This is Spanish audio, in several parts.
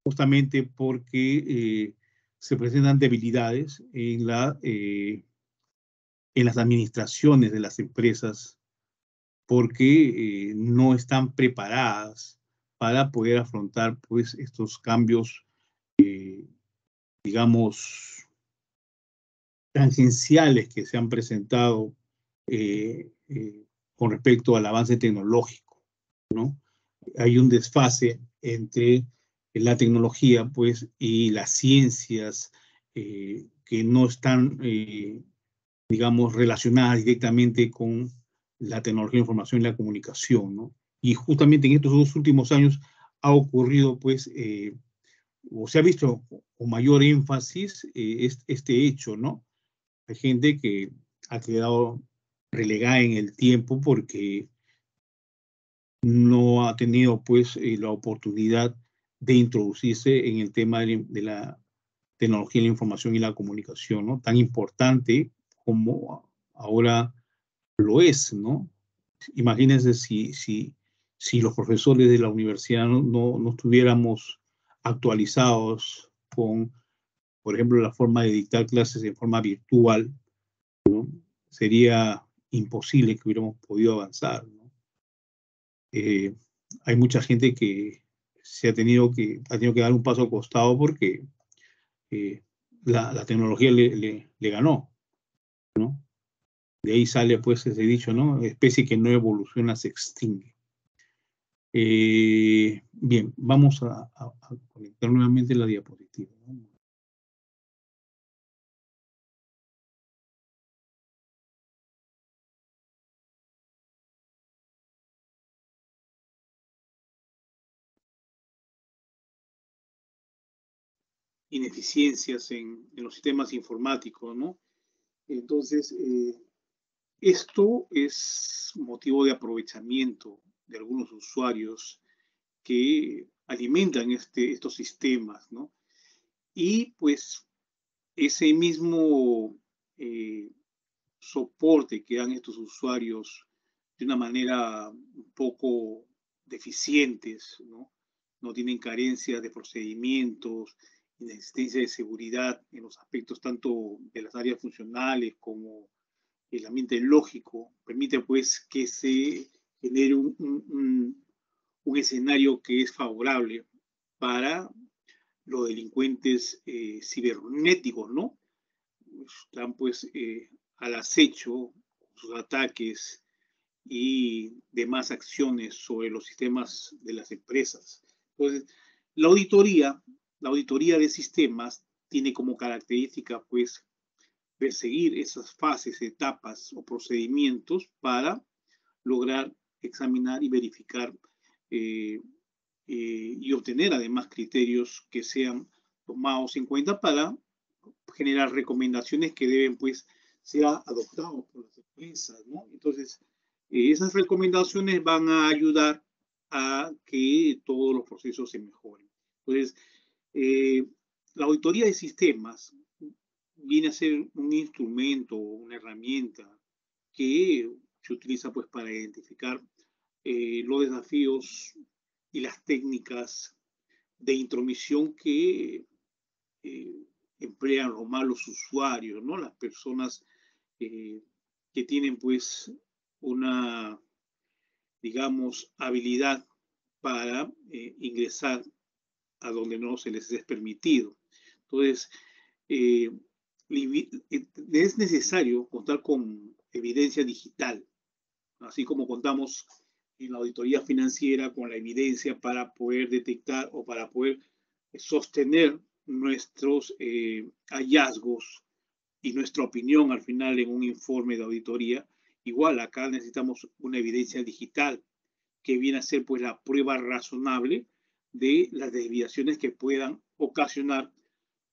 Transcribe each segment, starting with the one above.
justamente porque se presentan debilidades en las administraciones de las empresas, porque no están preparadas para poder afrontar pues estos cambios, digamos, tangenciales que se han presentado con respecto al avance tecnológico, ¿no? Hay un desfase entre la tecnología, pues, y las ciencias que no están, digamos, relacionadas directamente con la tecnología, la información y la comunicación, ¿no? Y justamente en estos 2 últimos años ha ocurrido, pues, o se ha visto con mayor énfasis este hecho, ¿no? Hay gente que ha quedado relegada en el tiempo porque no ha tenido pues la oportunidad de introducirse en el tema de la tecnología, la información y la comunicación, ¿no? Tan importante como ahora lo es, ¿no? Imagínense si los profesores de la universidad no estuviéramos actualizados con, por ejemplo, la forma de dictar clases en forma virtual, ¿no? Sería imposible que hubiéramos podido avanzar, ¿no? Hay mucha gente que ha tenido que dar un paso al costado porque eh, la tecnología le ganó, ¿no? De ahí sale pues ese dicho, ¿no? Especie que no evoluciona se extingue. Bien, vamos a conectar nuevamente la diapositiva, ¿no? Ineficiencias en los sistemas informáticos, ¿no? Entonces, esto es motivo de aprovechamiento de algunos usuarios que alimentan estos sistemas, ¿no? Y pues ese mismo soporte que dan estos usuarios de una manera un poco deficientes, ¿no? No tienen carencias de procedimientos, inexistencia de seguridad en los aspectos tanto de las áreas funcionales como el ambiente lógico, permite pues que se genere un escenario que es favorable para los delincuentes cibernéticos, ¿no? Están pues al acecho, sus ataques y demás acciones sobre los sistemas de las empresas. Entonces, la auditoría de sistemas tiene como característica pues perseguir esas fases, etapas o procedimientos para lograr examinar y verificar y obtener además criterios que sean tomados en cuenta para generar recomendaciones que deben pues ser adoptados por las empresas, ¿no? Entonces, esas recomendaciones van a ayudar a que todos los procesos se mejoren. Entonces, la auditoría de sistemas viene a ser un instrumento, una herramienta que se utiliza pues para identificar los desafíos y las técnicas de intromisión que emplean los malos usuarios, ¿no? Las personas que tienen pues una, digamos, habilidad para ingresar a donde no se les es permitido. Entonces, es necesario contar con evidencia digital, así como contamos en la auditoría financiera con la evidencia para poder detectar o para poder sostener nuestros hallazgos y nuestra opinión al final en un informe de auditoría. Igual acá necesitamos una evidencia digital que viene a ser pues la prueba razonable de las desviaciones que puedan ocasionar,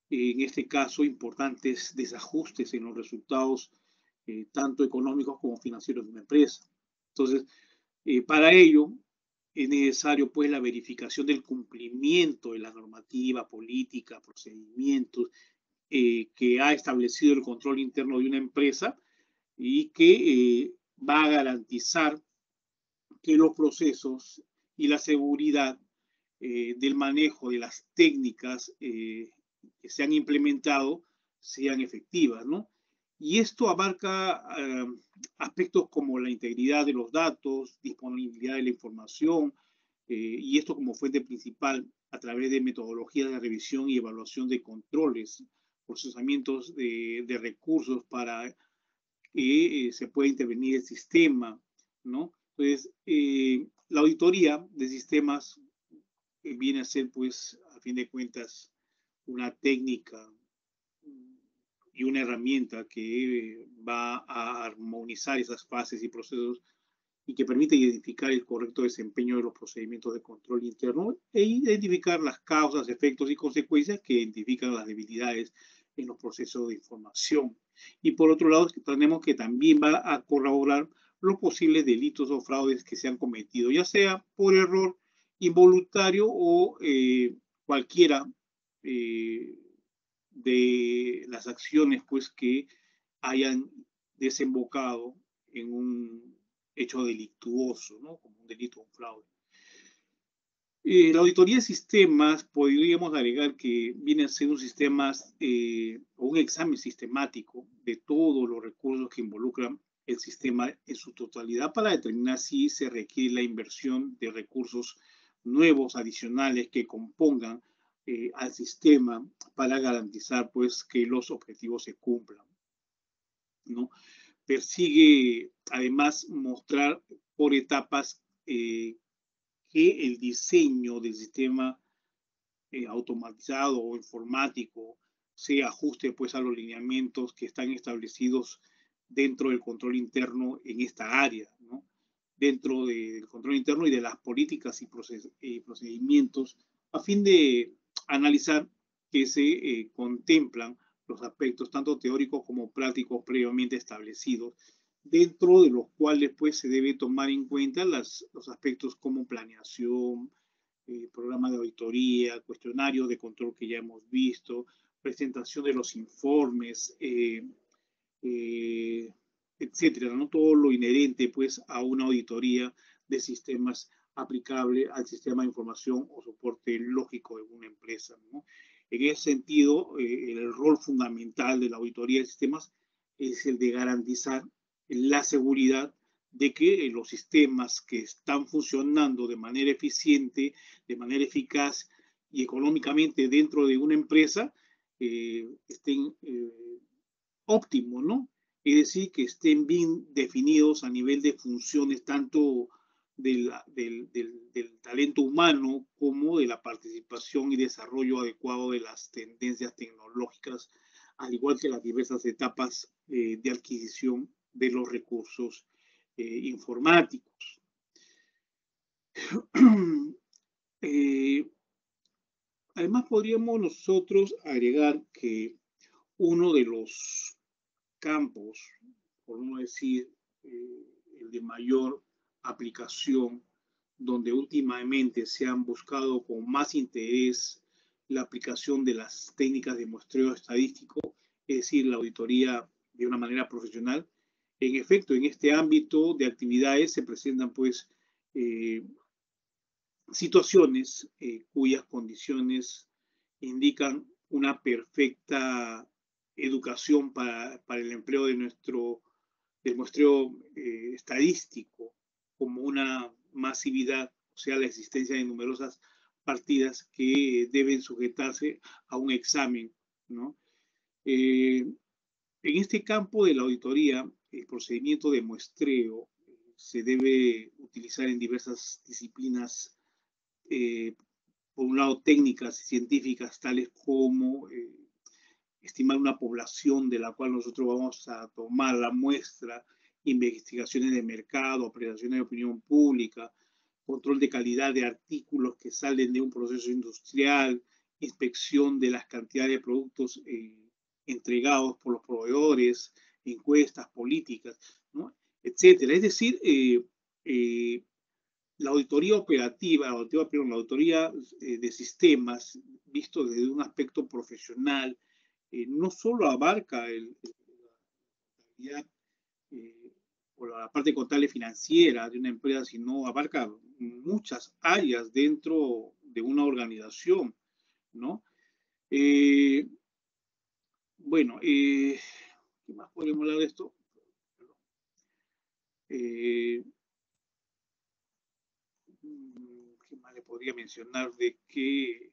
en este caso, importantes desajustes en los resultados tanto económicos como financieros de una empresa. Entonces, para ello es necesario pues la verificación del cumplimiento de la normativa, política, procedimientos que ha establecido el control interno de una empresa y que va a garantizar que los procesos y la seguridad del manejo de las técnicas que se han implementado sean efectivas, ¿no? Y esto abarca aspectos como la integridad de los datos, disponibilidad de la información, y esto como fuente principal a través de metodologías de revisión y evaluación de controles, procesamientos de recursos para que se pueda intervenir el sistema, ¿no? Entonces, la auditoría de sistemas viene a ser, pues, a fin de cuentas, una técnica y una herramienta que va a armonizar esas fases y procesos y que permite identificar el correcto desempeño de los procedimientos de control interno e identificar las causas, efectos y consecuencias que identifican las debilidades en los procesos de información. Y por otro lado, tenemos que también va a corroborar los posibles delitos o fraudes que se han cometido, ya sea por error involuntario o cualquiera de las acciones pues que hayan desembocado en un hecho delictuoso, ¿no? Como un delito o un fraude. La auditoría de sistemas podríamos agregar que viene a ser un sistema o un examen sistemático de todos los recursos que involucran el sistema en su totalidad para determinar si se requiere la inversión de recursos nuevos, adicionales, que compongan al sistema para garantizar pues que los objetivos se cumplan, ¿no? Persigue además mostrar por etapas que el diseño del sistema automatizado o informático se ajuste pues a los lineamientos que están establecidos dentro del control interno en esta área, ¿no? Dentro del control interno y de las políticas y procedimientos a fin de analizar que se contemplan los aspectos tanto teóricos como prácticos previamente establecidos, dentro de los cuales pues se debe tomar en cuenta los aspectos como planeación, programa de auditoría, cuestionarios de control que ya hemos visto, presentación de los informes, etcétera, ¿no? Todo lo inherente pues a una auditoría de sistemas aplicable al sistema de información o soporte lógico de una empresa, ¿no? En ese sentido, el rol fundamental de la auditoría de sistemas es el de garantizar la seguridad de que los sistemas que están funcionando de manera eficiente, de manera eficaz y económicamente dentro de una empresa estén óptimos, ¿no? Es decir, que estén bien definidos a nivel de funciones tanto del talento humano como de la participación y desarrollo adecuado de las tendencias tecnológicas, al igual que las diversas etapas de adquisición de los recursos informáticos. Además, podríamos nosotros agregar que uno de los campos, por no decir el de mayor aplicación, donde últimamente se han buscado con más interés la aplicación de las técnicas de muestreo estadístico, es decir, la auditoría de una manera profesional. En efecto, en este ámbito de actividades se presentan pues situaciones cuyas condiciones indican una perfecta educación para el empleo de del muestreo estadístico, como una masividad, o sea, la existencia de numerosas partidas que deben sujetarse a un examen, ¿no? En este campo de la auditoría, el procedimiento de muestreo se debe utilizar en diversas disciplinas, eh, por un lado técnicas y científicas tales como estimar una población de la cual nosotros vamos a tomar la muestra, investigaciones de mercado, operaciones de opinión pública, control de calidad de artículos que salen de un proceso industrial, inspección de las cantidades de productos entregados por los proveedores, encuestas, políticas, ¿no? Etcétera. Es decir, la auditoría operativa, la auditoría de sistemas, visto desde un aspecto profesional, no solo abarca la o la parte contable financiera de una empresa, sino abarca muchas áreas dentro de una organización, ¿no? Bueno, ¿qué más podemos hablar de esto? ¿Qué más le podría mencionar? De que,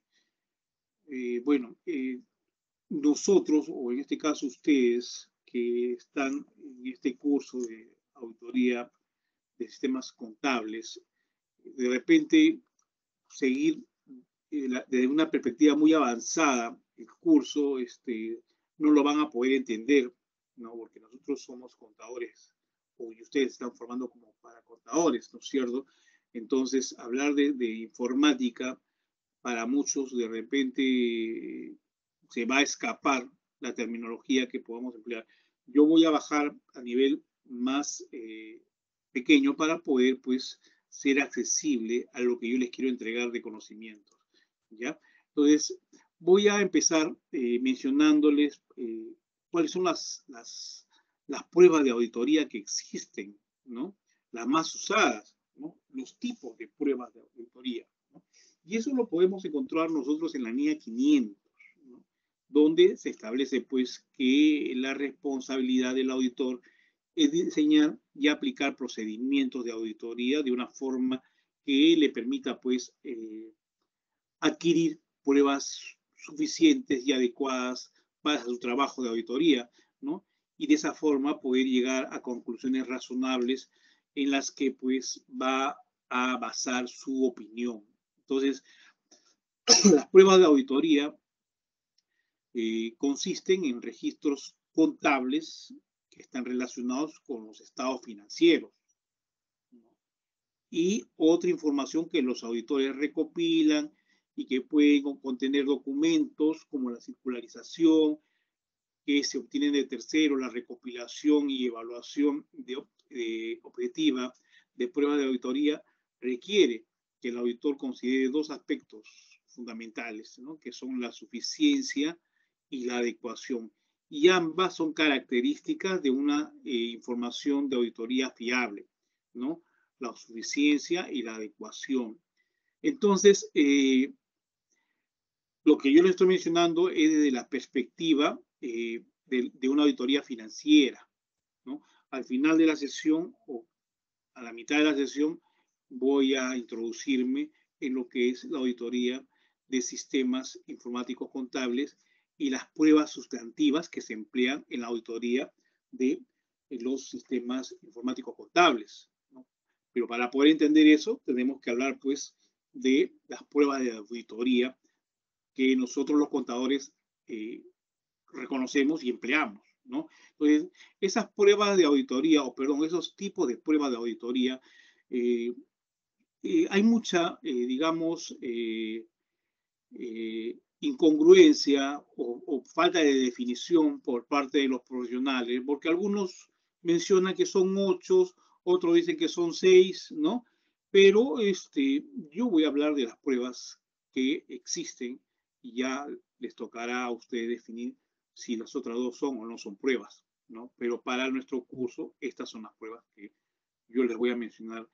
bueno, nosotros, o en este caso ustedes, que están en este curso de auditoría de sistemas contables, de repente seguir desde una perspectiva muy avanzada el curso, no lo van a poder entender, ¿no? Porque nosotros somos contadores, y ustedes están formando como para contadores, ¿no es cierto? Entonces, hablar de informática, para muchos de repente se va a escapar la terminología que podamos emplear. Yo voy a bajar a nivel más pequeño para poder, pues, ser accesible a lo que yo les quiero entregar de conocimientos, ¿ya? Entonces, voy a empezar mencionándoles cuáles son las pruebas de auditoría que existen, ¿no? Las más usadas, ¿no? Los tipos de pruebas de auditoría, ¿no? Y eso lo podemos encontrar nosotros en la NIA 500, ¿no? Donde se establece, pues, que la responsabilidad del auditor es diseñar y aplicar procedimientos de auditoría de una forma que le permita, pues, adquirir pruebas suficientes y adecuadas para su trabajo de auditoría, ¿no? Y de esa forma poder llegar a conclusiones razonables en las que, pues, va a basar su opinión. Entonces, las pruebas de auditoría consisten en registros contables que están relacionados con los estados financieros, ¿no? Y otra información que los auditores recopilan y que pueden contener documentos como la circularización que se obtienen de terceros, la recopilación y evaluación objetiva de pruebas de auditoría requiere que el auditor considere dos aspectos fundamentales, ¿no? Que son la suficiencia y la adecuación. Y ambas son características de una información de auditoría fiable, ¿no? La suficiencia y la adecuación. Entonces, lo que yo le estoy mencionando es desde la perspectiva de una auditoría financiera, ¿no? Al final de la sesión o a la mitad de la sesión voy a introducirme en lo que es la auditoría de sistemas informáticos contables y las pruebas sustantivas que se emplean en la auditoría de los sistemas informáticos contables, ¿no? Pero para poder entender eso tenemos que hablar, pues, de las pruebas de auditoría que nosotros los contadores reconocemos y empleamos, ¿no? Entonces, esas pruebas de auditoría, o perdón, esos tipos de pruebas de auditoría, hay mucha, digamos, incongruencia o falta de definición por parte de los profesionales, porque algunos mencionan que son 8, otros dicen que son 6, ¿no? Pero yo voy a hablar de las pruebas que existen y ya les tocará a ustedes definir si las otras dos son o no son pruebas, ¿no? Pero para nuestro curso, estas son las pruebas que yo les voy a mencionar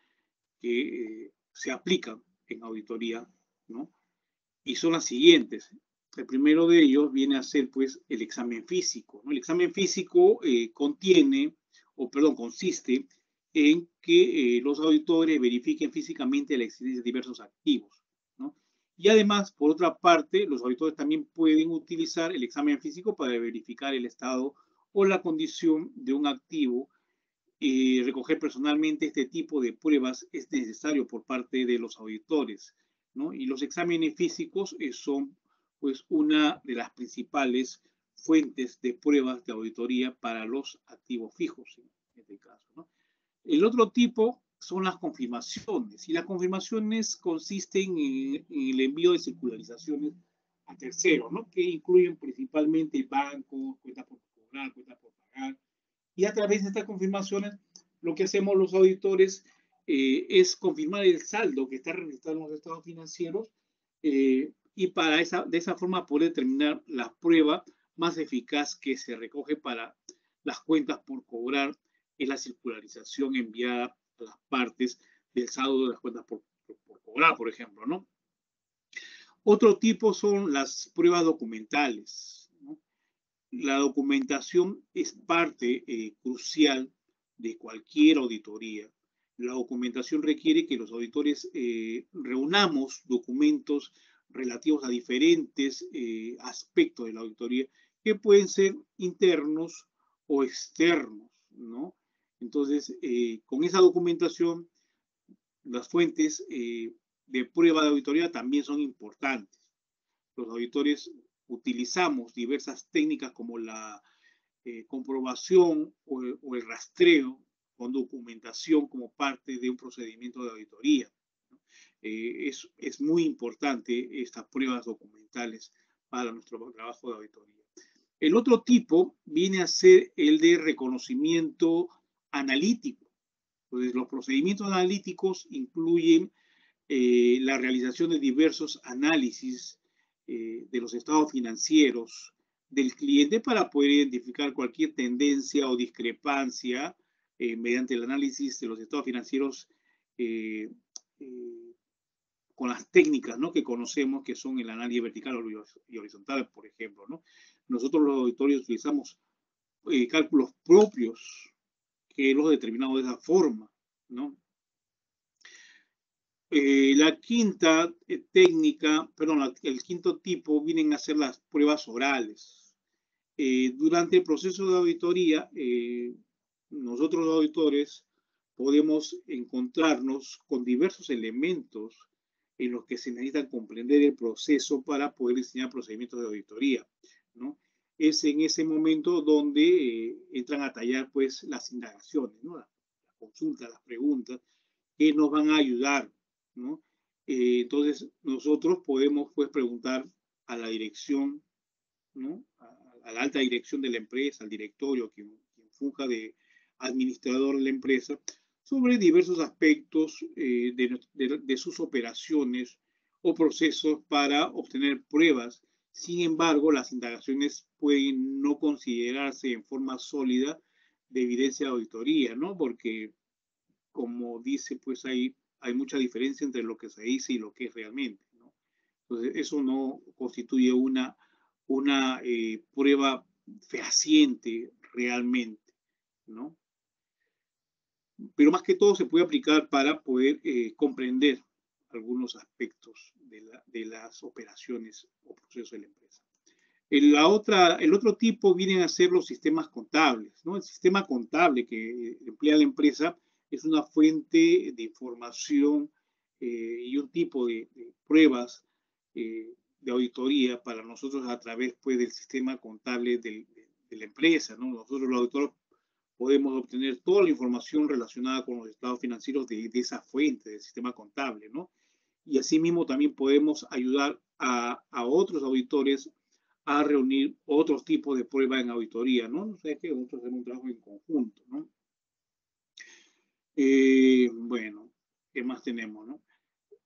que se aplican en auditoría, ¿no? Y son las siguientes. El primero de ellos viene a ser, pues, el examen físico, ¿no? El examen físico consiste en que los auditores verifiquen físicamente la existencia de diversos activos, ¿no? Y además, por otra parte, los auditores también pueden utilizar el examen físico para verificar el estado o la condición de un activo. Recoger personalmente este tipo de pruebas es necesario por parte de los auditores, ¿no? Y los exámenes físicos son, pues, una de las principales fuentes de pruebas de auditoría para los activos fijos, en este caso, ¿no? El otro tipo son las confirmaciones, y las confirmaciones consisten en el envío de circularizaciones a terceros, ¿no? Que incluyen principalmente bancos, cuentas por cobrar, cuentas por pagar, y a través de estas confirmaciones lo que hacemos los auditores es confirmar el saldo que está registrado en los estados financieros y de esa forma poder determinar la prueba más eficaz que se recoge para las cuentas por cobrar es la circularización enviada a las partes del saldo de las cuentas por cobrar, por ejemplo, ¿no? Otro tipo son las pruebas documentales, ¿no? La documentación es parte crucial de cualquier auditoría. La documentación requiere que los auditores reunamos documentos relativos a diferentes aspectos de la auditoría que pueden ser internos o externos, ¿no? Entonces, con esa documentación, las fuentes de prueba de auditoría también son importantes. Los auditores utilizamos diversas técnicas como la comprobación o el rastreo con documentación como parte de un procedimiento de auditoría. Es muy importante estas pruebas documentales para nuestro trabajo de auditoría. El otro tipo viene a ser el de reconocimiento analítico. Entonces, los procedimientos analíticos incluyen la realización de diversos análisis de los estados financieros del cliente para poder identificar cualquier tendencia o discrepancia mediante el análisis de los estados financieros eh, eh, con las técnicas, ¿no?, que conocemos, que son el análisis vertical y horizontal, por ejemplo, ¿no? Nosotros los auditores utilizamos cálculos propios que los determinamos de esa forma, ¿no? La quinta técnica, perdón, el quinto tipo vienen a ser las pruebas orales. Durante el proceso de auditoría, nosotros los auditores podemos encontrarnos con diversos elementos en los que se necesita comprender el proceso para poder diseñar procedimientos de auditoría, ¿no? Es en ese momento donde entran a tallar pues las indagaciones, ¿no? Las consultas, las preguntas que nos van a ayudar, ¿no? Entonces, nosotros podemos pues preguntar a la dirección, ¿no?, a la alta dirección de la empresa, al directorio, quien funja de administrador de la empresa, sobre diversos aspectos de sus operaciones o procesos para obtener pruebas. Sin embargo, las indagaciones pueden no considerarse en forma sólida de evidencia de auditoría, ¿no? Porque, como dice, pues hay mucha diferencia entre lo que se dice y lo que es realmente, ¿no? Entonces, eso no constituye una prueba fehaciente realmente, ¿no? Pero más que todo se puede aplicar para poder comprender algunos aspectos de las operaciones o procesos de la empresa. El otro tipo vienen a ser los sistemas contables, ¿no? El sistema contable que emplea la empresa es una fuente de información y un tipo de pruebas de auditoría para nosotros a través pues, del sistema contable de la empresa, ¿no? Nosotros los auditores podemos obtener toda la información relacionada con los estados financieros de esa fuente, del sistema contable, ¿no? Y asimismo también podemos ayudar a otros auditores a reunir otros tipos de pruebas en auditoría, ¿no? O sea que nosotros hacemos un trabajo en conjunto, ¿no? Bueno, ¿qué más tenemos, no?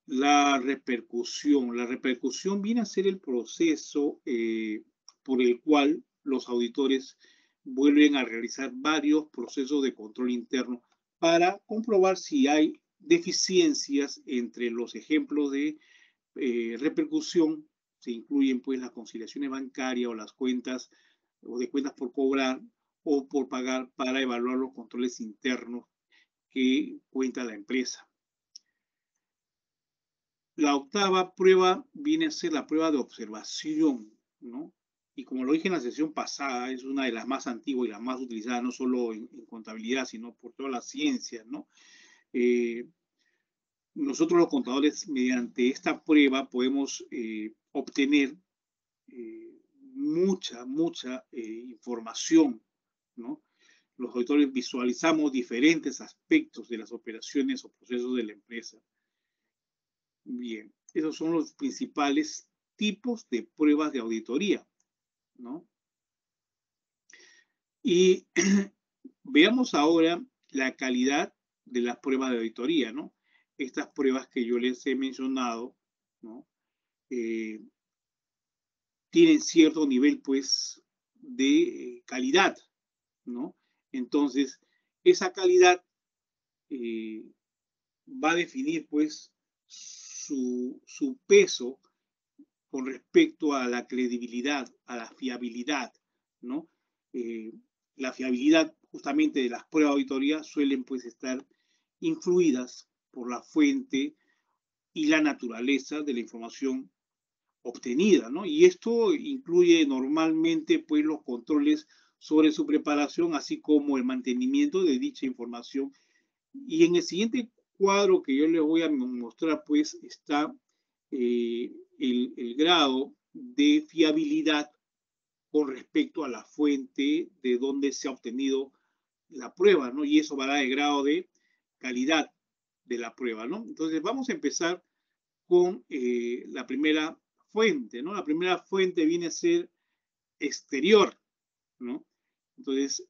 La repercusión. La repercusión viene a ser el proceso por el cual los auditores vuelven a realizar varios procesos de control interno para comprobar si hay deficiencias entre los ejemplos de repercusión. Se incluyen pues las conciliaciones bancarias o las cuentas o de cuentas por cobrar o por pagar para evaluar los controles internos que cuenta la empresa. La octava prueba viene a ser la prueba de observación, ¿no? Y como lo dije en la sesión pasada, es una de las más antiguas y las más utilizadas, no solo en contabilidad, sino por todas las ciencias, ¿no? Nosotros los contadores, mediante esta prueba, podemos obtener mucha información, ¿no? Los auditores visualizamos diferentes aspectos de las operaciones o procesos de la empresa. Bien, esos son los principales tipos de pruebas de auditoría, ¿no? Y veamos ahora la calidad de las pruebas de auditoría, ¿no? Estas pruebas que yo les he mencionado, ¿no? Tienen cierto nivel, pues, de calidad, ¿no? Entonces, esa calidad va a definir, pues, su peso con respecto a la credibilidad, a la fiabilidad, ¿no? La fiabilidad justamente de las pruebas de auditoría suelen pues estar influidas por la fuente y la naturaleza de la información obtenida, ¿no? Y esto incluye normalmente pues los controles sobre su preparación, así como el mantenimiento de dicha información. Y en el siguiente cuadro que yo les voy a mostrar pues está el grado de fiabilidad con respecto a la fuente de donde se ha obtenido la prueba, ¿no? Y eso va a dar el grado de calidad de la prueba, ¿no? Entonces vamos a empezar con la primera fuente, ¿no? La primera fuente viene a ser exterior, ¿no? Entonces,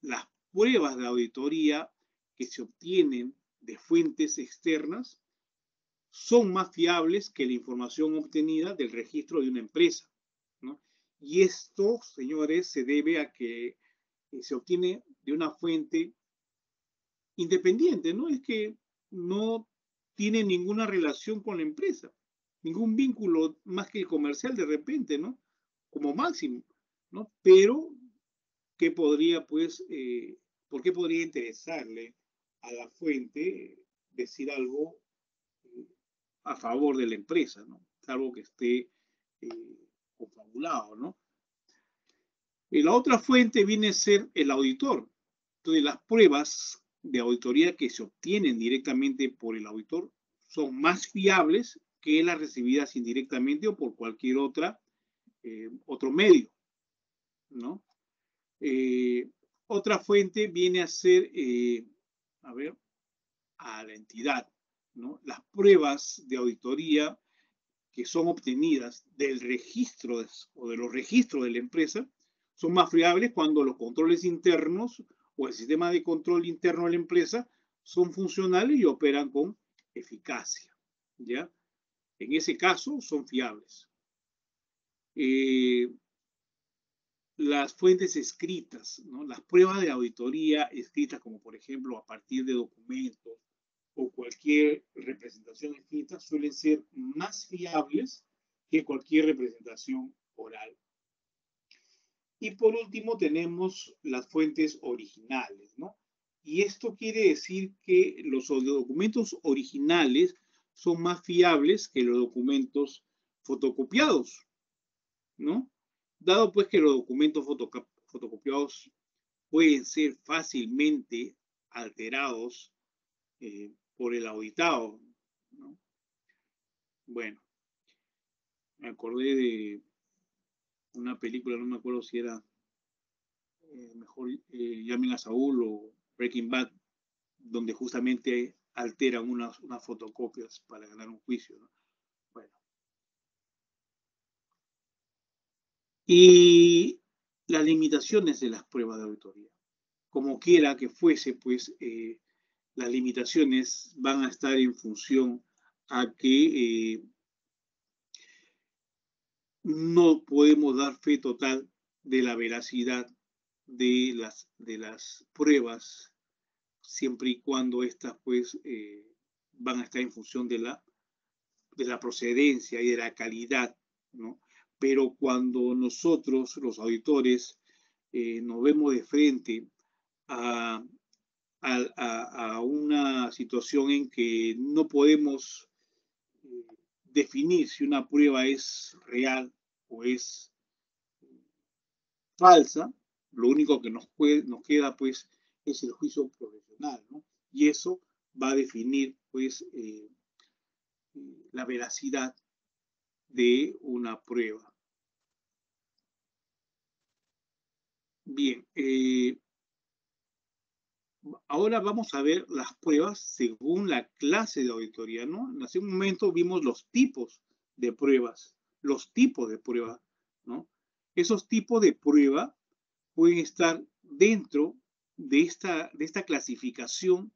las pruebas de auditoría que se obtienen de fuentes externas son más fiables que la información obtenida del registro de una empresa, ¿no? Y esto, señores, se debe a que se obtiene de una fuente independiente, ¿no? Es que no tiene ninguna relación con la empresa, ningún vínculo más que el comercial de repente, ¿no? Como máximo, ¿no? Pero, ¿qué podría, pues, por qué podría interesarle a la fuente decir algo a favor de la empresa, ¿no? Algo que esté confabulado, ¿no? Y la otra fuente viene a ser el auditor. Entonces, las pruebas de auditoría que se obtienen directamente por el auditor son más fiables que las recibidas indirectamente o por cualquier otro medio, ¿no? Otra fuente viene a ser, a la entidad, ¿no? Las pruebas de auditoría que son obtenidas del registro o de los registros de la empresa son más fiables cuando los controles internos o el sistema de control interno de la empresa son funcionales y operan con eficacia, ¿ya? En ese caso son fiables. Las fuentes escritas, ¿no? Las pruebas de auditoría escritas, como por ejemplo a partir de documentos o cualquier representación escrita, suelen ser más fiables que cualquier representación oral. Y por último tenemos las fuentes originales, ¿no? Y esto quiere decir que los documentos originales son más fiables que los documentos fotocopiados, ¿no? Dado pues que los documentos fotocopiados pueden ser fácilmente alterados por el auditado, ¿no? Bueno, me acordé de una película, no me acuerdo si era mejor Llamen a Saúl o Breaking Bad, donde justamente alteran unas fotocopias para ganar un juicio, ¿no? Bueno. Y las limitaciones de las pruebas de auditoría. Como quiera que fuese, pues las limitaciones van a estar en función a que no podemos dar fe total de la veracidad de las pruebas, siempre y cuando estas pues van a estar en función de la procedencia y de la calidad, ¿no? Pero cuando nosotros, los auditores, nos vemos de frente a una situación en que no podemos definir si una prueba es real o es falsa, lo único que nos queda pues es el juicio profesional, ¿no? Y eso va a definir pues la veracidad de una prueba. Bien, ahora vamos a ver las pruebas según la clase de auditoría, ¿no? Hace un momento vimos los tipos de pruebas, ¿no? Esos tipos de prueba pueden estar dentro de esta clasificación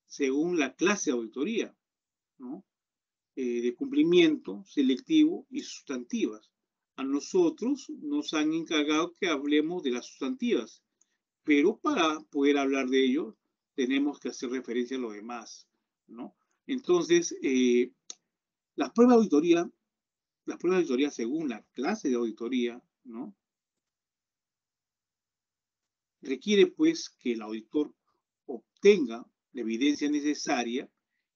según la clase de auditoría, ¿no? De cumplimiento, selectivo y sustantivas. A nosotros nos han encargado que hablemos de las sustantivas, pero para poder hablar de ello tenemos que hacer referencia a lo demás, ¿no? Entonces, las pruebas de auditoría, las pruebas de auditoría según la clase de auditoría, ¿no? Requiere, pues, que el auditor obtenga la evidencia necesaria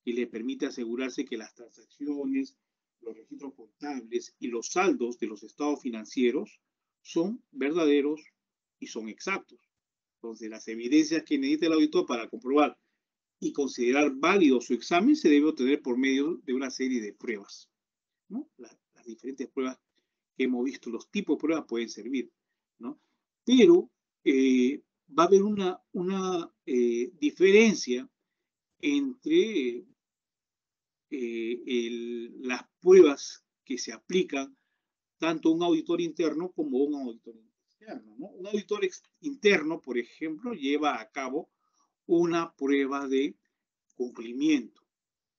y le permite asegurarse que las transacciones, los registros contables y los saldos de los estados financieros son verdaderos y son exactos. Entonces, las evidencias que necesita el auditor para comprobar y considerar válido su examen se debe obtener por medio de una serie de pruebas, ¿no? Las diferentes pruebas que hemos visto, los tipos de pruebas pueden servir, ¿no? Pero va a haber una diferencia entre las pruebas que se aplican tanto a un auditor interno como a un auditor externo, ¿no? Un auditor interno, por ejemplo, lleva a cabo una prueba de cumplimiento,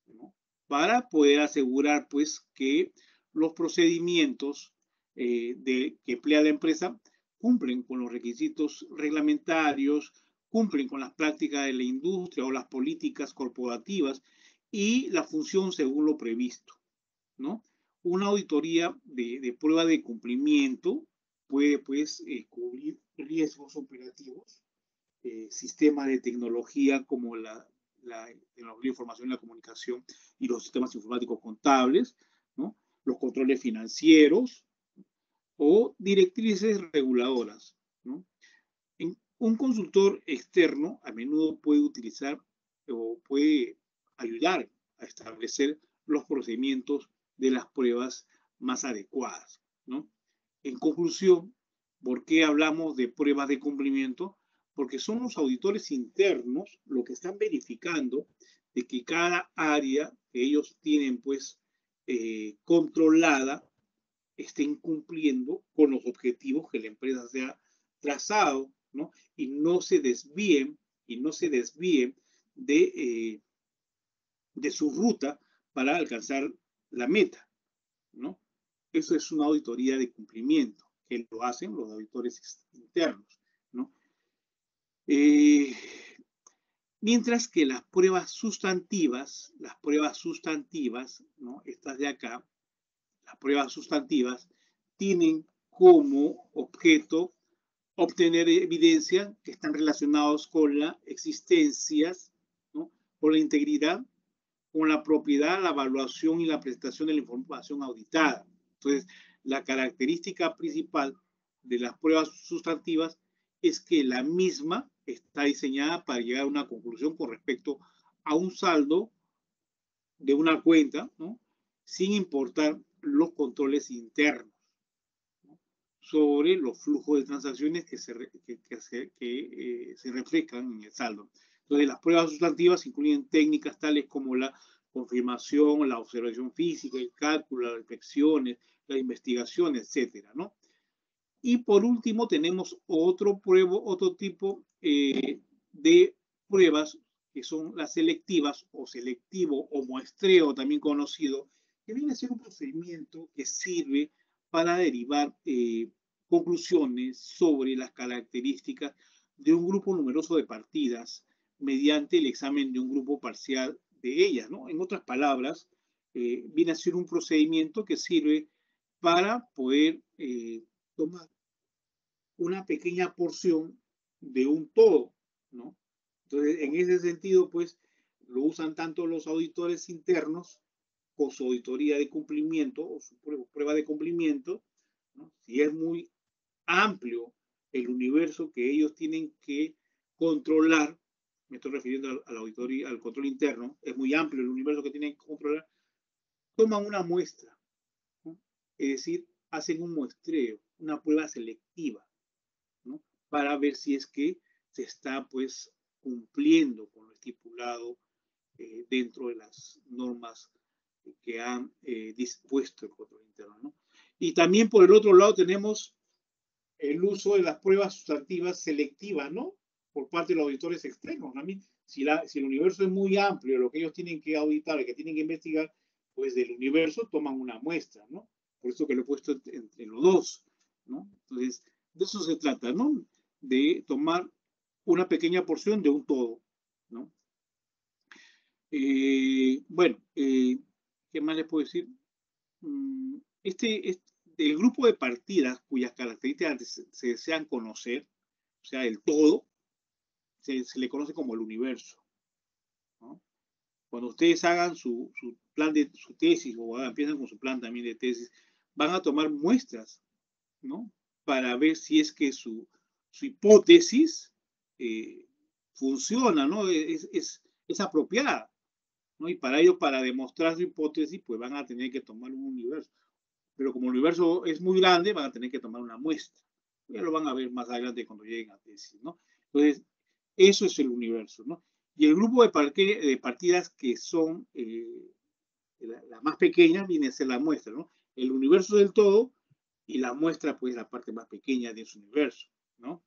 ¿no? Para poder asegurar, pues, que los procedimientos que emplea la empresa cumplen con los requisitos reglamentarios, cumplen con las prácticas de la industria o las políticas corporativas y la función según lo previsto, ¿no? Una auditoría de prueba de cumplimiento puede, pues, cubrir riesgos operativos, sistemas de tecnología como la tecnología de información y la comunicación y los sistemas informáticos contables, ¿no? Los controles financieros o directrices reguladoras, ¿no? Un consultor externo a menudo puede utilizar o puede ayudar a establecer los procedimientos de las pruebas más adecuadas, ¿no? En conclusión, ¿por qué hablamos de pruebas de cumplimiento? Porque son los auditores internos los que están verificando de que cada área que ellos tienen, pues, controlada, estén cumpliendo con los objetivos que la empresa se ha trazado, ¿no? Y no se desvíen de su ruta para alcanzar la meta, ¿no? Eso es una auditoría de cumplimiento que lo hacen los auditores internos, ¿no? Mientras que las pruebas sustantivas, ¿no? Estas de acá, las pruebas sustantivas tienen como objeto obtener evidencia que están relacionados con la existencia, ¿no? Con la integridad, con la propiedad, la evaluación y la presentación de la información auditada. Entonces, la característica principal de las pruebas sustantivas es que la misma está diseñada para llegar a una conclusión con respecto a un saldo de una cuenta, ¿no? Sin importar los controles internos, ¿no? Sobre los flujos de transacciones que se reflejan en el saldo. Entonces, las pruebas sustantivas incluyen técnicas tales como la confirmación, la observación física, el cálculo, las reflexiones, la investigación, etcétera, ¿no? Y por último tenemos otro tipo de pruebas que son las selectivas o selectivo o muestreo también conocido, que viene a ser un procedimiento que sirve para derivar conclusiones sobre las características de un grupo numeroso de partidas mediante el examen de un grupo parcial de ellas, ¿no? En otras palabras, viene a ser un procedimiento que sirve para poder tomar una pequeña porción de un todo, ¿no? Entonces, en ese sentido, pues, lo usan tanto los auditores internos con su auditoría de cumplimiento o su prueba de cumplimiento, ¿no? Si es muy amplio el universo que ellos tienen que controlar, me estoy refiriendo a la auditoría, al control interno, es muy amplio el universo que tienen que controlar, toman una muestra, ¿no? Es decir, hacen un muestreo, una prueba selectiva, ¿no? Para ver si es que se está, pues, cumpliendo con lo estipulado dentro de las normas que han dispuesto el control interno, ¿no? Y también por el otro lado tenemos el uso de las pruebas sustantivas selectivas, ¿no? Por parte de los auditores externos. También, si el universo es muy amplio, lo que ellos tienen que auditar, que tienen que investigar, pues del universo toman una muestra, ¿no? Por eso que lo he puesto entre los dos, ¿no? Entonces, de eso se trata, ¿no? De tomar una pequeña porción de un todo, ¿no? Bueno, ¿qué más les puedo decir? el grupo de partidas cuyas características se desean conocer, o sea, el todo, se le conoce como el universo, ¿no? Cuando ustedes hagan su plan de su tesis o empiezan con su plan también de tesis, van a tomar muestras, ¿no? Para ver si es que su hipótesis funciona, ¿no? Es apropiada, ¿no? Y para ello, para demostrar su hipótesis, pues van a tener que tomar un universo. Pero como el universo es muy grande, van a tener que tomar una muestra. Ya lo van a ver más adelante cuando lleguen a tesis, ¿no? Entonces, eso es el universo, ¿no? Y el grupo de partidas que son la más pequeña viene a ser la muestra, ¿no? El universo del todo y la muestra, pues, la parte más pequeña de ese universo, ¿no?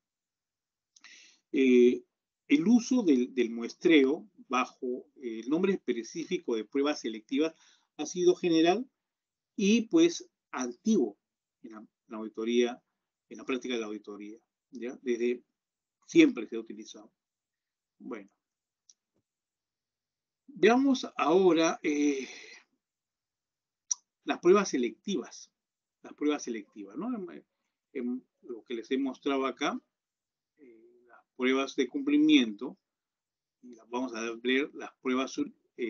El uso del muestreo bajo el nombre específico de pruebas selectivas ha sido general y, pues, antiguo en la auditoría, en la práctica de la auditoría, ¿ya? Desde siempre se ha utilizado. Bueno, veamos ahora las pruebas selectivas. Las pruebas selectivas, ¿no? En lo que les he mostrado acá, las pruebas de cumplimiento, y vamos a ver las pruebas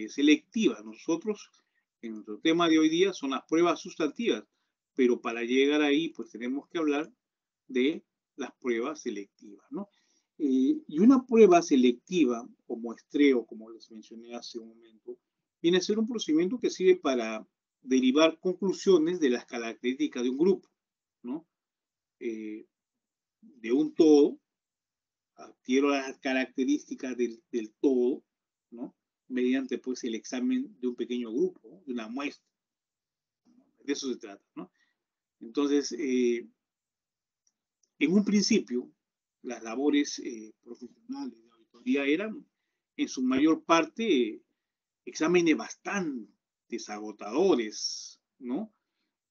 selectivas. Nosotros, en nuestro tema de hoy día, son las pruebas sustantivas, pero para llegar ahí, pues tenemos que hablar de las pruebas selectivas, ¿no? Y una prueba selectiva o muestreo, como les mencioné hace un momento, viene a ser un procedimiento que sirve para derivar conclusiones de las características de un grupo, ¿no? De un todo, adquiero las características del todo, ¿no? Mediante, pues, el examen de un pequeño grupo, ¿no? De una muestra. De eso se trata, ¿no? Entonces, en un principio, las labores profesionales de auditoría eran, en su mayor parte, exámenes bastante agotadores, ¿no?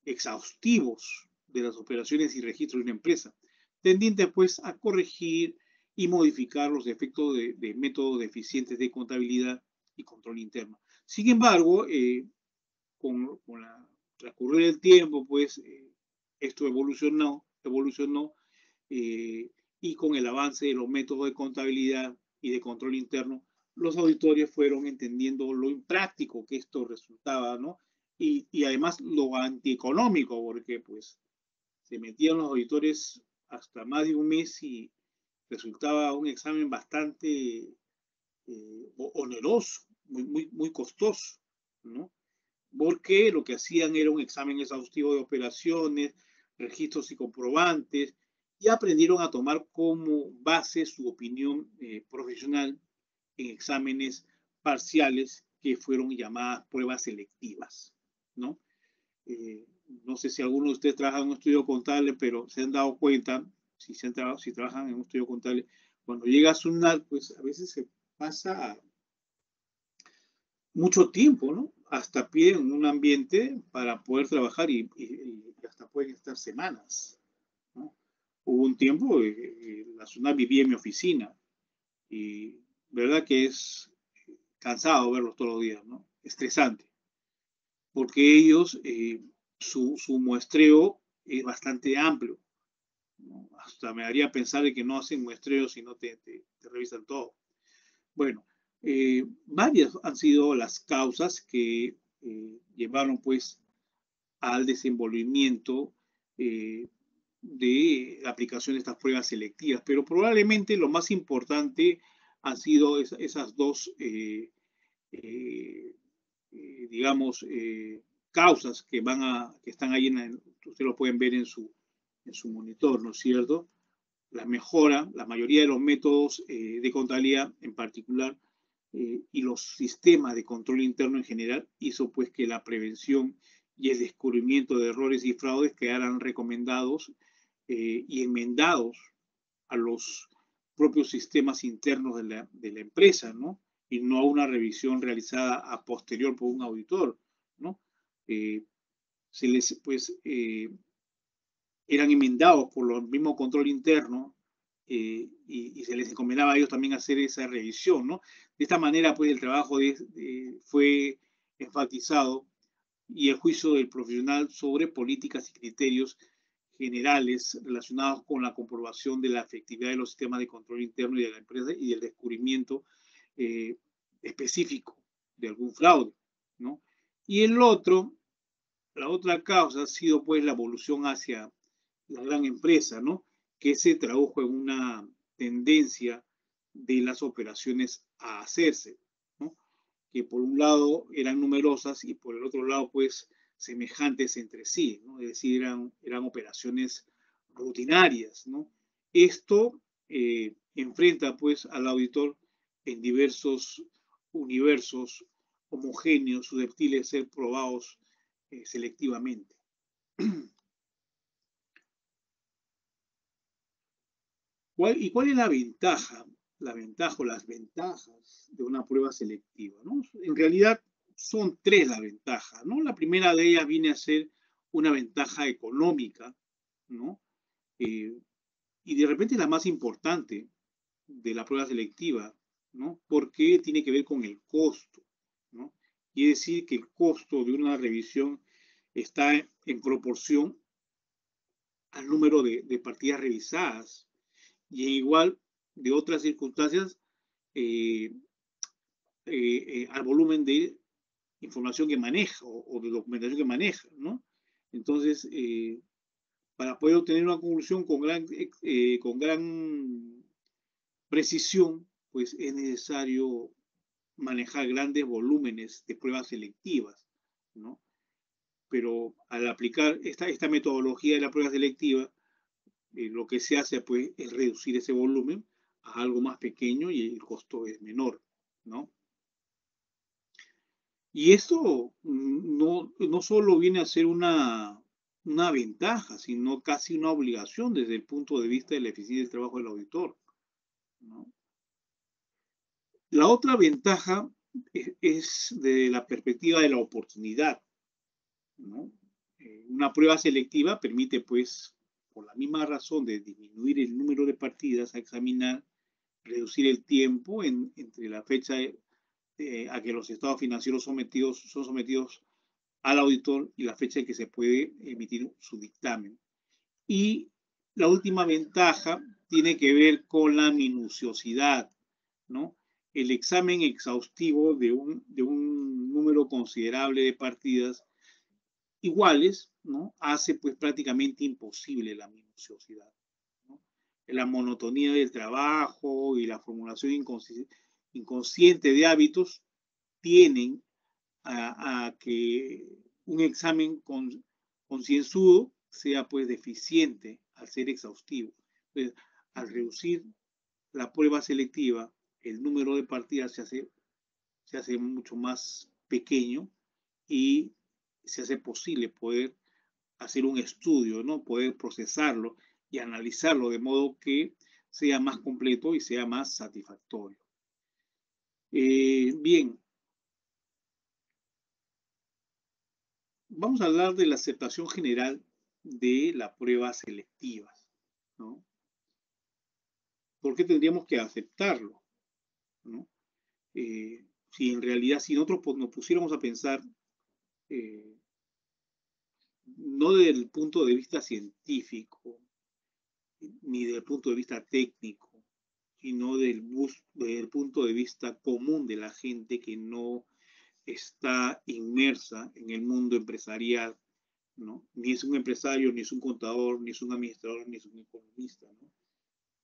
Exhaustivos de las operaciones y registros de una empresa, tendientes, pues, a corregir y modificar los defectos de métodos eficientes de contabilidad y control interno. Sin embargo, con la transcurrir del tiempo, pues, esto evolucionó y con el avance de los métodos de contabilidad y de control interno, los auditores fueron entendiendo lo impráctico que esto resultaba, ¿no? Y además lo antieconómico, porque pues se metían los auditores hasta más de un mes y resultaba un examen bastante oneroso, muy costoso, ¿no? Porque lo que hacían era un examen exhaustivo de operaciones, registros y comprobantes, y aprendieron a tomar como base su opinión profesional en exámenes parciales que fueron llamadas pruebas selectivas, ¿no? No sé si alguno de ustedes trabaja en un estudio contable, pero se han dado cuenta, si trabajan en un estudio contable, cuando llega a SUNAT, pues a veces se pasa mucho tiempo, ¿no? Hasta piden un ambiente para poder trabajar y hasta pueden estar semanas, ¿no? Hubo un tiempo, la SUNAT vivía en mi oficina y verdad que es cansado verlos todos los días, ¿no? Estresante, porque ellos, su muestreo es bastante amplio, ¿no? Hasta me haría pensar de que no hacen muestreos si no te revisan todo. Bueno, varias han sido las causas que llevaron pues al desenvolvimiento de la aplicación de estas pruebas selectivas, pero probablemente lo más importante han sido esas dos, digamos, causas que están ahí, ustedes lo pueden ver en su monitor, ¿no es cierto? La mejora, la mayoría de los métodos de contabilidad en particular y los sistemas de control interno en general hizo pues que la prevención y el descubrimiento de errores y fraudes quedaran recomendados y enmendados a los propios sistemas internos de la empresa, ¿no? Y no a una revisión realizada a posterior por un auditor, ¿no? Se les, pues, eran enmendados por los mismos control interno y se les encomendaba a ellos también hacer esa revisión, ¿no? De esta manera, pues, el trabajo fue enfatizado y el juicio del profesional sobre políticas y criterios generales relacionados con la comprobación de la efectividad de los sistemas de control interno y de la empresa y el descubrimiento eh, específico de algún fraude, ¿no? Y la otra causa ha sido pues la evolución hacia la gran empresa, ¿no? Que se tradujo en una tendencia de las operaciones a hacerse, ¿no? Que por un lado eran numerosas y por el otro lado pues semejantes entre sí, ¿no? Es decir, eran operaciones rutinarias, ¿no? Esto enfrenta pues al auditor en diversos universos homogéneos susceptibles de ser probados selectivamente. ¿Cuál es la ventaja? La ventaja o las ventajas de una prueba selectiva, ¿no? En realidad son tres las ventajas, ¿no? La primera de ellas viene a ser una ventaja económica, ¿no? Y de repente la más importante de la prueba selectiva, ¿no? Porque tiene que ver con el costo, ¿no? Quiere decir que el costo de una revisión está en proporción al número de partidas revisadas y igual de otras circunstancias eh, al volumen de información que maneja o de documentación que maneja, ¿no? Entonces, para poder obtener una conclusión con gran precisión, pues es necesario manejar grandes volúmenes de pruebas selectivas, ¿no? Pero al aplicar esta metodología de la prueba selectiva, lo que se hace pues es reducir ese volumen a algo más pequeño y el costo es menor, ¿no? Y esto no solo viene a ser una ventaja, sino casi una obligación desde el punto de vista de la eficiencia del trabajo del auditor, ¿no? La otra ventaja es de la perspectiva de la oportunidad, ¿no? Una prueba selectiva permite, pues, por la misma razón de disminuir el número de partidas a examinar, reducir el tiempo entre la fecha a que los estados financieros son sometidos al auditor y la fecha en que se puede emitir su dictamen. Y la última ventaja tiene que ver con la minuciosidad, ¿no? El examen exhaustivo de un número considerable de partidas iguales, ¿no? Hace pues prácticamente imposible la minuciosidad, ¿no? La monotonía del trabajo y la formulación inconsciente de hábitos tienen a que un examen concienzudo sea pues deficiente al ser exhaustivo. Entonces, al reducir la prueba selectiva, el número de partidas se hace mucho más pequeño y se hace posible poder hacer un estudio, ¿no? Poder procesarlo y analizarlo de modo que sea más completo y sea más satisfactorio. Bien, vamos a hablar de la aceptación general de la prueba selectiva, ¿no? ¿Por qué tendríamos que aceptarlo, ¿no? Si en realidad, si nosotros nos pusiéramos a pensar, no desde el punto de vista científico, ni desde el punto de vista técnico, sino desde el punto de vista común de la gente que no está inmersa en el mundo empresarial, ¿no? Ni es un empresario, ni es un contador, ni es un administrador, ni es un economista,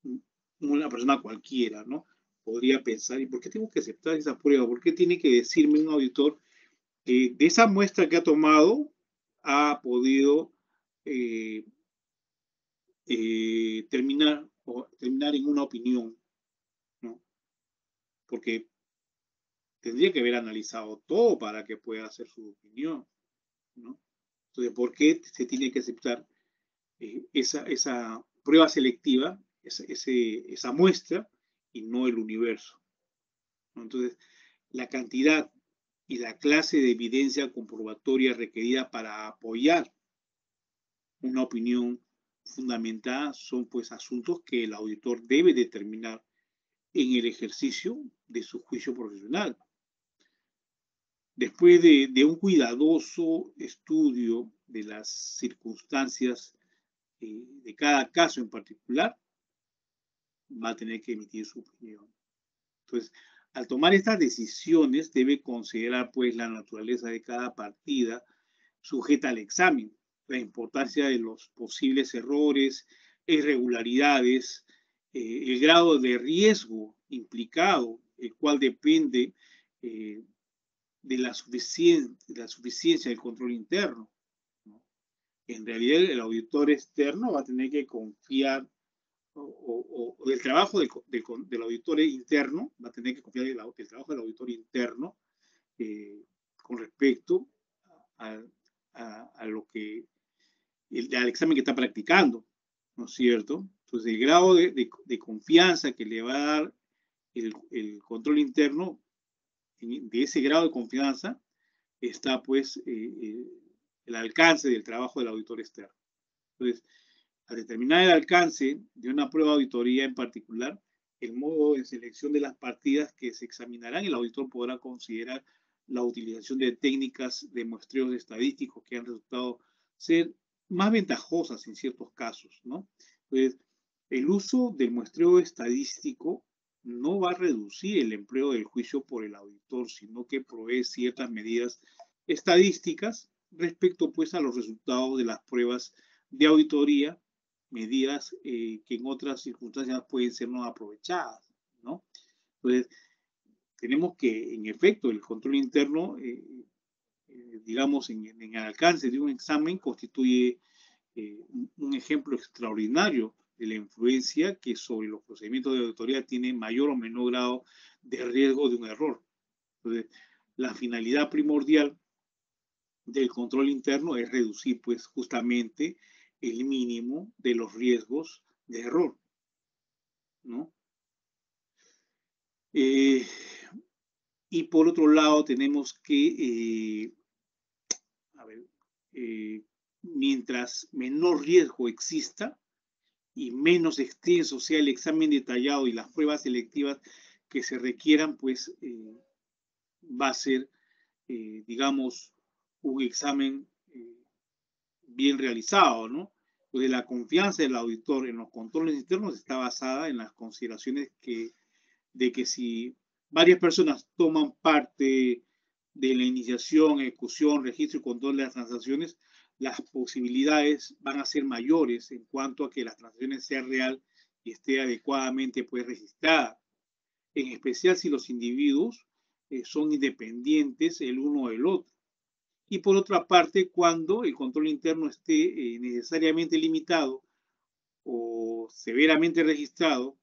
¿no? Una persona cualquiera, ¿no? Podría pensar, ¿y por qué tengo que aceptar esa prueba? ¿Por qué tiene que decirme un auditor que de esa muestra que ha tomado ha podido eh, terminar en una opinión, ¿no? Porque tendría que haber analizado todo para que pueda hacer su opinión, ¿no? Entonces, ¿por qué se tiene que aceptar esa prueba selectiva, esa muestra, y no el universo, ¿no? Entonces, la cantidad y la clase de evidencia comprobatoria requerida para apoyar una opinión fundamentada son pues asuntos que el auditor debe determinar en el ejercicio de su juicio profesional. Después de un cuidadoso estudio de las circunstancias de cada caso en particular, va a tener que emitir su opinión. Entonces, al tomar estas decisiones, debe considerar pues la naturaleza de cada partida sujeta al examen, la importancia de los posibles errores, irregularidades, el grado de riesgo implicado, el cual depende de la suficiencia del control interno, ¿no? En realidad, el auditor externo va a tener que confiar o del trabajo del auditor interno, va a tener que confiar del trabajo del auditor interno con respecto a, a lo que, al examen que está practicando, ¿no es cierto? Entonces, el grado de confianza que le va a dar el control interno, de ese grado de confianza, está pues el alcance del trabajo del auditor externo. Entonces, al determinar el alcance de una prueba de auditoría en particular, el modo de selección de las partidas que se examinarán, el auditor podrá considerar la utilización de técnicas de muestreos estadísticos que han resultado ser más ventajosas en ciertos casos, ¿no? Entonces, el uso del muestreo estadístico no va a reducir el empleo del juicio por el auditor, sino que provee ciertas medidas estadísticas respecto pues a los resultados de las pruebas de auditoría, medidas que en otras circunstancias pueden ser no aprovechadas, ¿no? Entonces, tenemos que, en efecto, el control interno, digamos, en el alcance de un examen constituye un ejemplo extraordinario de la influencia que sobre los procedimientos de auditoría tiene mayor o menor grado de riesgo de un error. Entonces, la finalidad primordial del control interno es reducir, pues, justamente el mínimo de los riesgos de error, ¿no? Y por otro lado, tenemos que, a ver, mientras menor riesgo exista y menos extenso sea el examen detallado y las pruebas selectivas que se requieran, pues va a ser, digamos, un examen bien realizado, ¿no? Entonces, la confianza del auditor en los controles internos está basada en las consideraciones de que si varias personas toman parte de la iniciación, ejecución, registro y control de las transacciones, las posibilidades van a ser mayores en cuanto a que las transacciones sean real y esté adecuadamente pues registrada, en especial si los individuos son independientes el uno del otro. Y por otra parte, cuando el control interno esté necesariamente limitado o severamente registrado,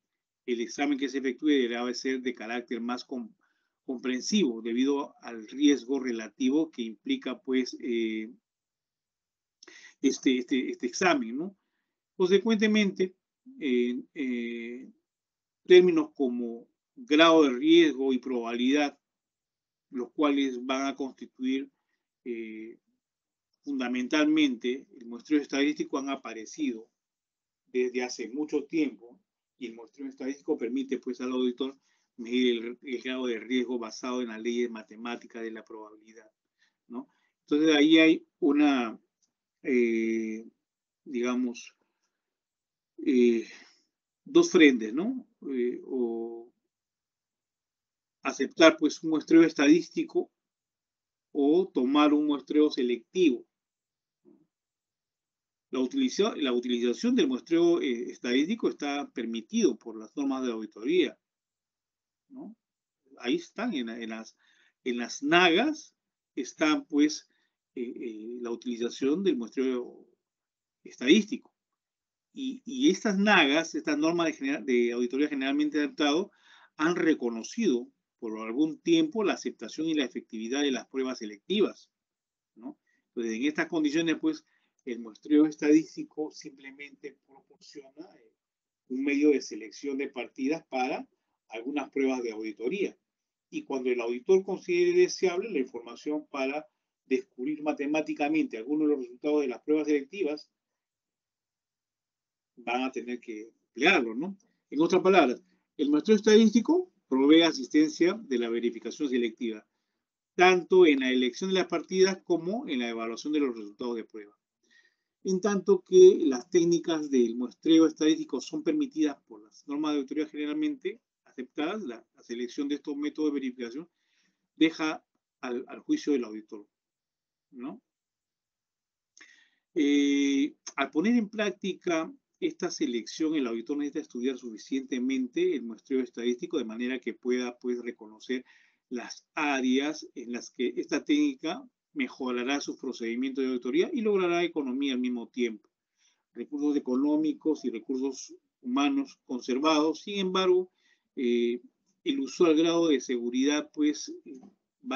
el examen que se efectúe deberá ser de carácter más comprensivo debido al riesgo relativo que implica pues este examen, ¿no? Consecuentemente, términos como grado de riesgo y probabilidad, los cuales van a constituir fundamentalmente el muestreo estadístico, han aparecido desde hace mucho tiempo, y el muestreo estadístico permite pues al auditor medir el grado de riesgo basado en las leyes matemáticas de la probabilidad, ¿no? Entonces ahí hay una, digamos, dos frentes, ¿no? O aceptar pues un muestreo estadístico o tomar un muestreo selectivo. La utilización del muestreo estadístico está permitido por las normas de auditoría, ¿no? Ahí están, en las nagas están pues la utilización del muestreo estadístico. Y estas nagas, estas normas de auditoría generalmente adaptado, han reconocido por algún tiempo la aceptación y la efectividad de las pruebas selectivas, ¿no? Entonces, en estas condiciones, pues, el muestreo estadístico simplemente proporciona un medio de selección de partidas para algunas pruebas de auditoría. Y cuando el auditor considere deseable la información para descubrir matemáticamente algunos de los resultados de las pruebas selectivas, van a tener que emplearlo, ¿no? En otras palabras, el muestreo estadístico provee asistencia de la verificación selectiva. tanto en la elección de las partidas como en la evaluación de los resultados de prueba. En tanto que las técnicas del muestreo estadístico son permitidas por las normas de auditoría generalmente aceptadas, la selección de estos métodos de verificación deja al juicio del auditor, ¿no? Al poner en práctica esta selección, el auditor necesita estudiar suficientemente el muestreo estadístico de manera que pueda, pues, reconocer las áreas en las que esta técnica mejorará sus procedimientos de auditoría y logrará economía al mismo tiempo. Recursos económicos y recursos humanos conservados. Sin embargo, el usual grado de seguridad, pues,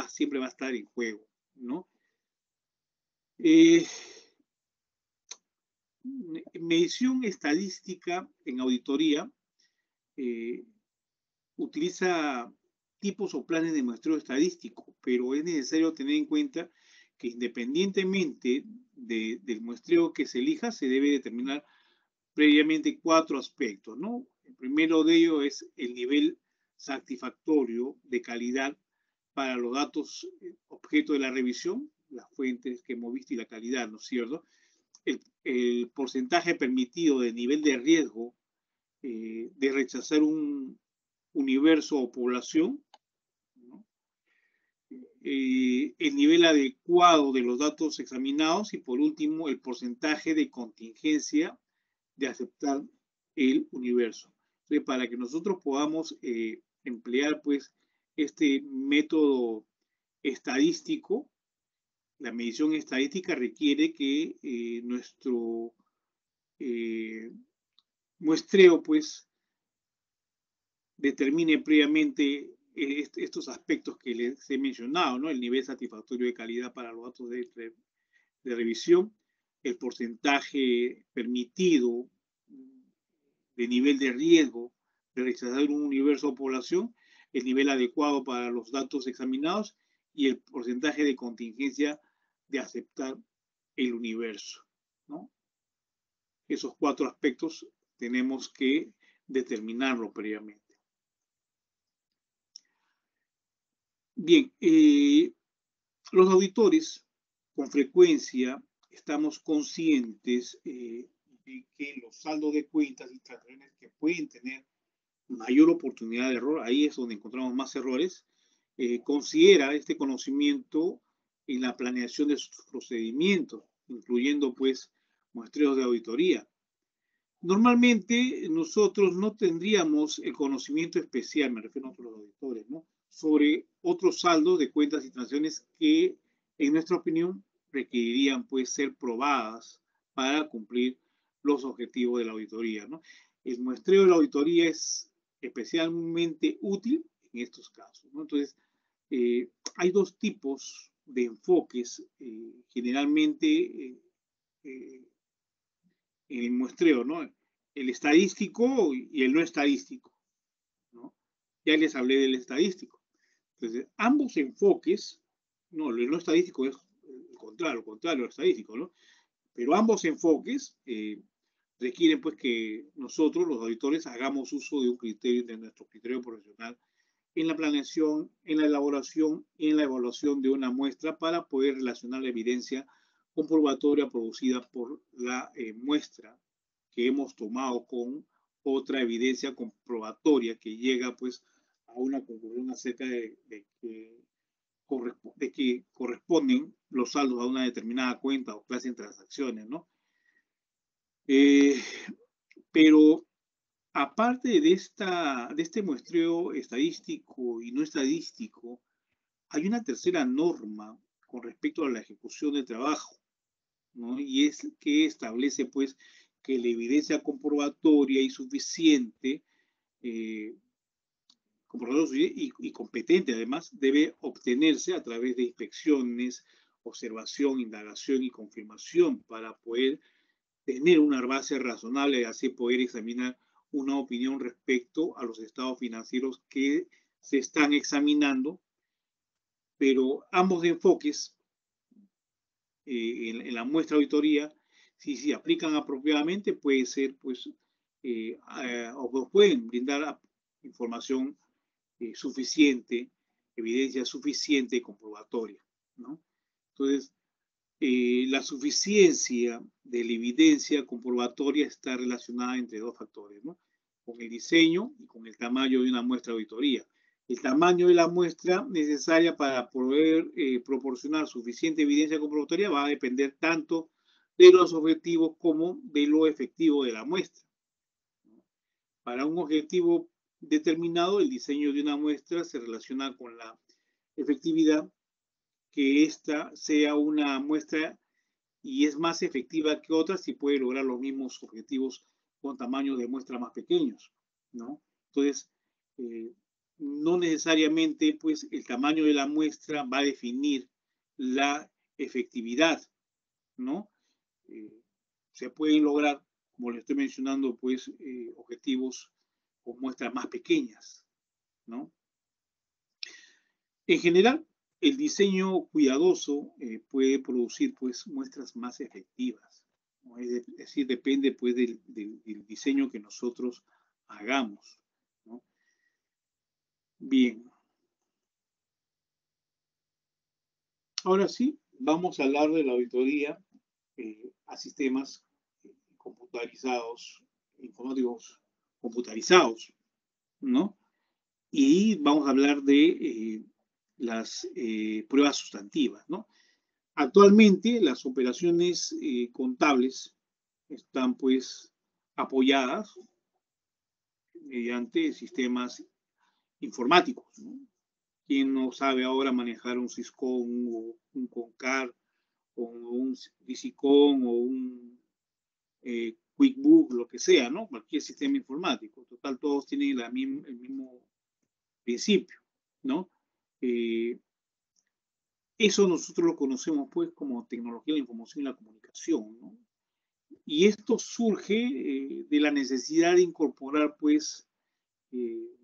siempre va a estar en juego, ¿no? Medición estadística en auditoría utiliza tipos o planes de muestreo estadístico, pero es necesario tener en cuenta que independientemente del muestreo que se elija, se debe determinar previamente 4 aspectos, ¿no? El primero de ellos es el nivel satisfactorio de calidad para los datos objeto de la revisión, las fuentes que hemos visto y la calidad, ¿no es cierto? El porcentaje permitido de nivel de riesgo de rechazar un universo o población, ¿no? El nivel adecuado de los datos examinados y por último el porcentaje de contingencia de aceptar el universo. Entonces, para que nosotros podamos emplear pues este método estadístico, la medición estadística requiere que nuestro muestreo pues determine previamente estos aspectos que les he mencionado, ¿no? El nivel satisfactorio de calidad para los datos de revisión, el porcentaje permitido de nivel de riesgo de rechazar un universo o población, el nivel adecuado para los datos examinados y el porcentaje de contingencia de aceptar el universo, ¿no? Esos 4 aspectos tenemos que determinarlo previamente. Bien, los auditores con frecuencia estamos conscientes de que los saldos de cuentas y transacciones que pueden tener mayor oportunidad de error, ahí es donde encontramos más errores, considera este conocimiento en la planeación de sus procedimientos, incluyendo pues muestreos de auditoría. Normalmente nosotros no tendríamos el conocimiento especial, me refiero a nosotros los auditores, ¿no?, sobre otros saldos de cuentas y transacciones que, en nuestra opinión, requerirían pues ser probadas para cumplir los objetivos de la auditoría, ¿no? El muestreo de la auditoría es especialmente útil en estos casos, ¿no? Entonces, hay 2 tipos de enfoques generalmente en el muestreo, ¿no? El estadístico y el no estadístico, ¿no? Ya les hablé del estadístico. Entonces, ambos enfoques, no, el no estadístico es lo contrario al estadístico, ¿no? Pero ambos enfoques requieren pues que nosotros, los auditores, hagamos uso de un criterio, de nuestro criterio profesional en la planeación, en la elaboración y en la evaluación de una muestra para poder relacionar la evidencia comprobatoria producida por la muestra que hemos tomado con otra evidencia comprobatoria que llega pues a una conclusión acerca de que corresponden los saldos a una determinada cuenta o clase de transacciones, ¿no? Pero aparte de este muestreo estadístico y no estadístico, hay una tercera norma con respecto a la ejecución del trabajo, ¿no? Y es que establece pues que la evidencia comprobatoria y suficiente, y competente además, debe obtenerse a través de inspecciones, observación, indagación y confirmación para poder tener una base razonable y así poder examinar una opinión respecto a los estados financieros que se están examinando, pero ambos enfoques en la muestra de auditoría, si se aplican apropiadamente, puede ser, pues, o pueden brindar información suficiente evidencia suficiente y comprobatoria, ¿no? Entonces, la suficiencia de la evidencia comprobatoria está relacionada entre dos factores, ¿no? Con el diseño y con el tamaño de una muestra de auditoría. El tamaño de la muestra necesaria para poder proporcionar suficiente evidencia comprobatoria va a depender tanto de los objetivos como de lo efectivo de la muestra. Para un objetivo determinado, el diseño de una muestra se relaciona con la efectividad, que ésta sea una muestra y es más efectiva que otras si puede lograr los mismos objetivos con tamaños de muestra más pequeños, ¿no? Entonces, no necesariamente pues el tamaño de la muestra va a definir la efectividad, ¿no? Se pueden lograr, como le estoy mencionando, pues objetivos con muestras más pequeñas, ¿no? En general, el diseño cuidadoso puede producir pues muestras más efectivas, ¿no? Es decir, depende pues del diseño que nosotros hagamos, ¿no? Bien. Ahora sí, vamos a hablar de la auditoría a sistemas computarizados, informáticos computarizados, ¿no? Y vamos a hablar de las pruebas sustantivas, ¿no? Actualmente las operaciones contables están pues apoyadas mediante sistemas informáticos, ¿no? ¿Quién no sabe ahora manejar un Syscon o un Concard o un Visicon o un QuickBook, lo que sea, ¿no? Cualquier sistema informático. Total, todos tienen el mismo principio, ¿no? Eso nosotros lo conocemos pues como tecnología de la información y la comunicación, ¿no? Y esto surge de la necesidad de incorporar pues,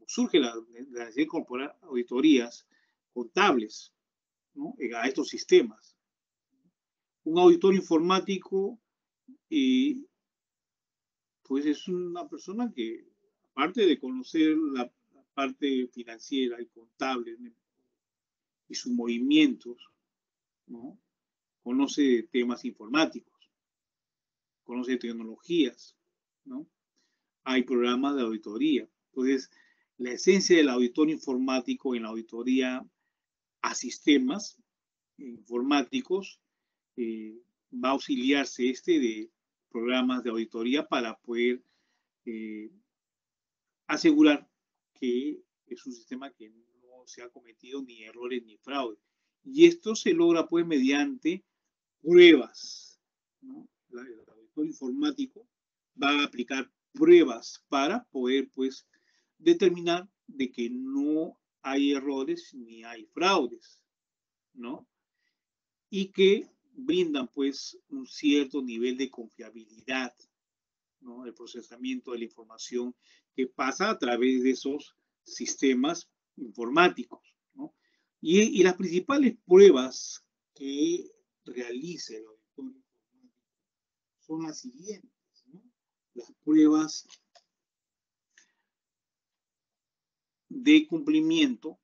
surge la necesidad de incorporar auditorías contables, ¿no? A estos sistemas. Un auditor informático pues es una persona que, aparte de conocer la parte financiera y contable y sus movimientos, ¿no? Conoce temas informáticos, conoce tecnologías, ¿no? Hay programas de auditoría. Entonces, la esencia del auditor informático en la auditoría a sistemas informáticos va a auxiliarse de programas de auditoría para poder asegurar que es un sistema que no se ha cometido ni errores ni fraude. Y esto se logra pues mediante pruebas, ¿no? El auditor informático va a aplicar pruebas para poder pues determinar de que no hay errores ni hay fraudes, ¿no? Y que brindan pues un cierto nivel de confiabilidad, ¿no? El procesamiento de la información que pasa a través de esos sistemas informáticos, ¿no? Y las principales pruebas que realice el auditor informático son las siguientes, ¿no? Las pruebas de cumplimiento,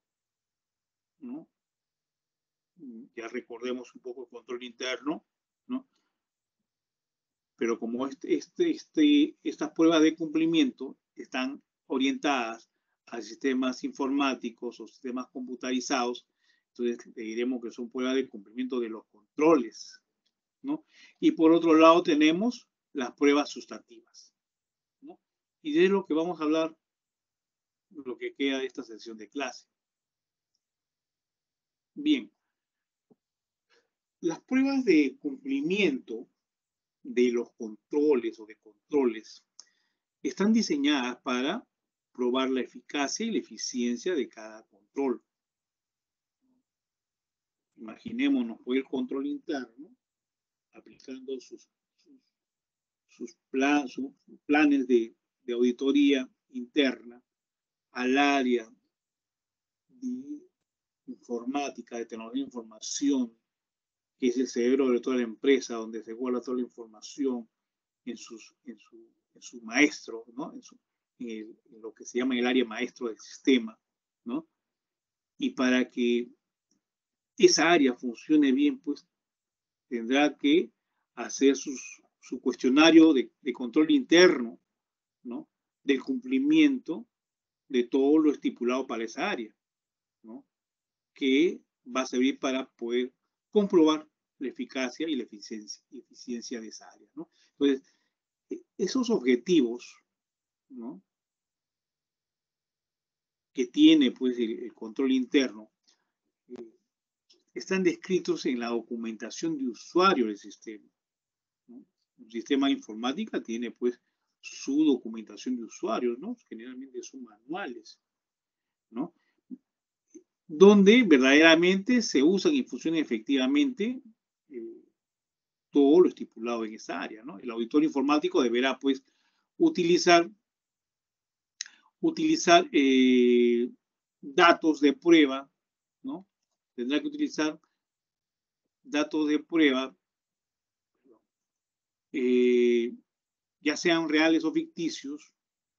¿no? Ya recordemos un poco el control interno, ¿no? Pero como estas pruebas de cumplimiento están orientadas a sistemas informáticos o sistemas computarizados, entonces diremos que son pruebas de cumplimiento de los controles, ¿no? Y por otro lado tenemos las pruebas sustantivas, ¿no? Y de lo que vamos a hablar, lo que queda de esta sesión de clase. Bien, las pruebas de cumplimiento de los controles o de controles están diseñadas para probar la eficacia y la eficiencia de cada control. Imaginémonos pues el control interno aplicando sus planes de auditoría interna al área de informática, de tecnología de información, que es el cerebro de toda la empresa, donde se guarda toda la información en su maestro, ¿no? En lo que se llama el área maestro del sistema, ¿no? Y para que esa área funcione bien, pues tendrá que hacer su cuestionario de control interno, ¿no? Del cumplimiento de todo lo estipulado para esa área, ¿no? Que va a servir para poder comprobar la eficacia y la eficiencia de esa área, ¿no? Entonces, esos objetivos, ¿no? Que tiene pues el control interno están descritos en la documentación de usuario del sistema, ¿no? Un sistema de informática tiene pues su documentación de usuarios, ¿no? Generalmente son manuales, ¿no? Donde verdaderamente se usan y funcionan efectivamente todo lo estipulado en esa área, ¿no? El auditor informático deberá pues utilizar datos de prueba, ¿no? Tendrá que utilizar datos de prueba, ya sean reales o ficticios,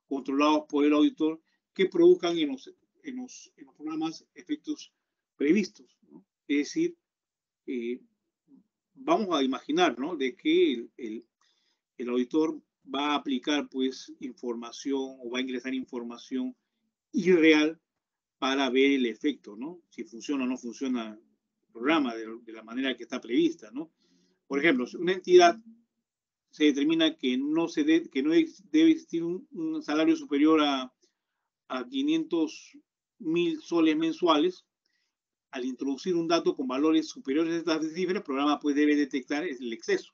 controlados por el auditor, que produzcan en los programas efectos previstos, ¿no? Es decir, vamos a imaginar, ¿no? De que el auditor va a aplicar pues información o va a ingresar información irreal para ver el efecto, ¿no? Si funciona o no funciona el programa de la manera que está prevista, ¿no? Por ejemplo, si una entidad se determina que no debe existir un salario superior a 500.000 soles mensuales, al introducir un dato con valores superiores a estas cifras, el programa pues debe detectar el exceso.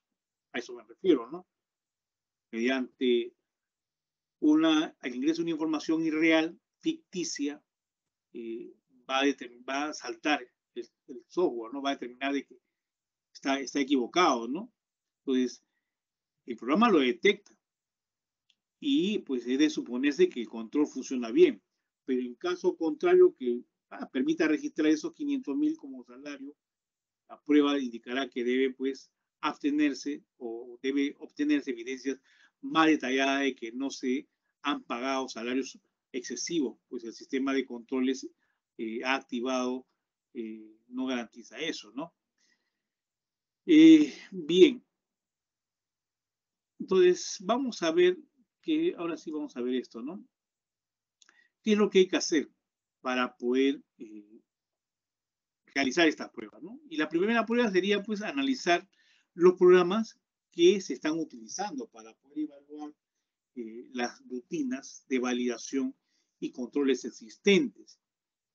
A eso me refiero, ¿no? Mediante al ingreso de una información irreal, ficticia, va a saltar el software, ¿no? Va a determinar de que está equivocado, ¿no? Entonces, el programa lo detecta y pues es de suponerse que el control funciona bien, pero en caso contrario que permita registrar esos 500.000 como salario, la prueba indicará que debe pues abstenerse o debe obtenerse evidencias más detalladas de que no se han pagado salarios excesivos, pues el sistema de controles ha activado, no garantiza eso, ¿no? Bien, entonces vamos a ver que, ahora sí vamos a ver esto, ¿no? ¿Qué es lo que hay que hacer para poder realizar estas pruebas, ¿no? Y la primera prueba sería pues analizar los programas que se están utilizando para poder evaluar las rutinas de validación y controles existentes.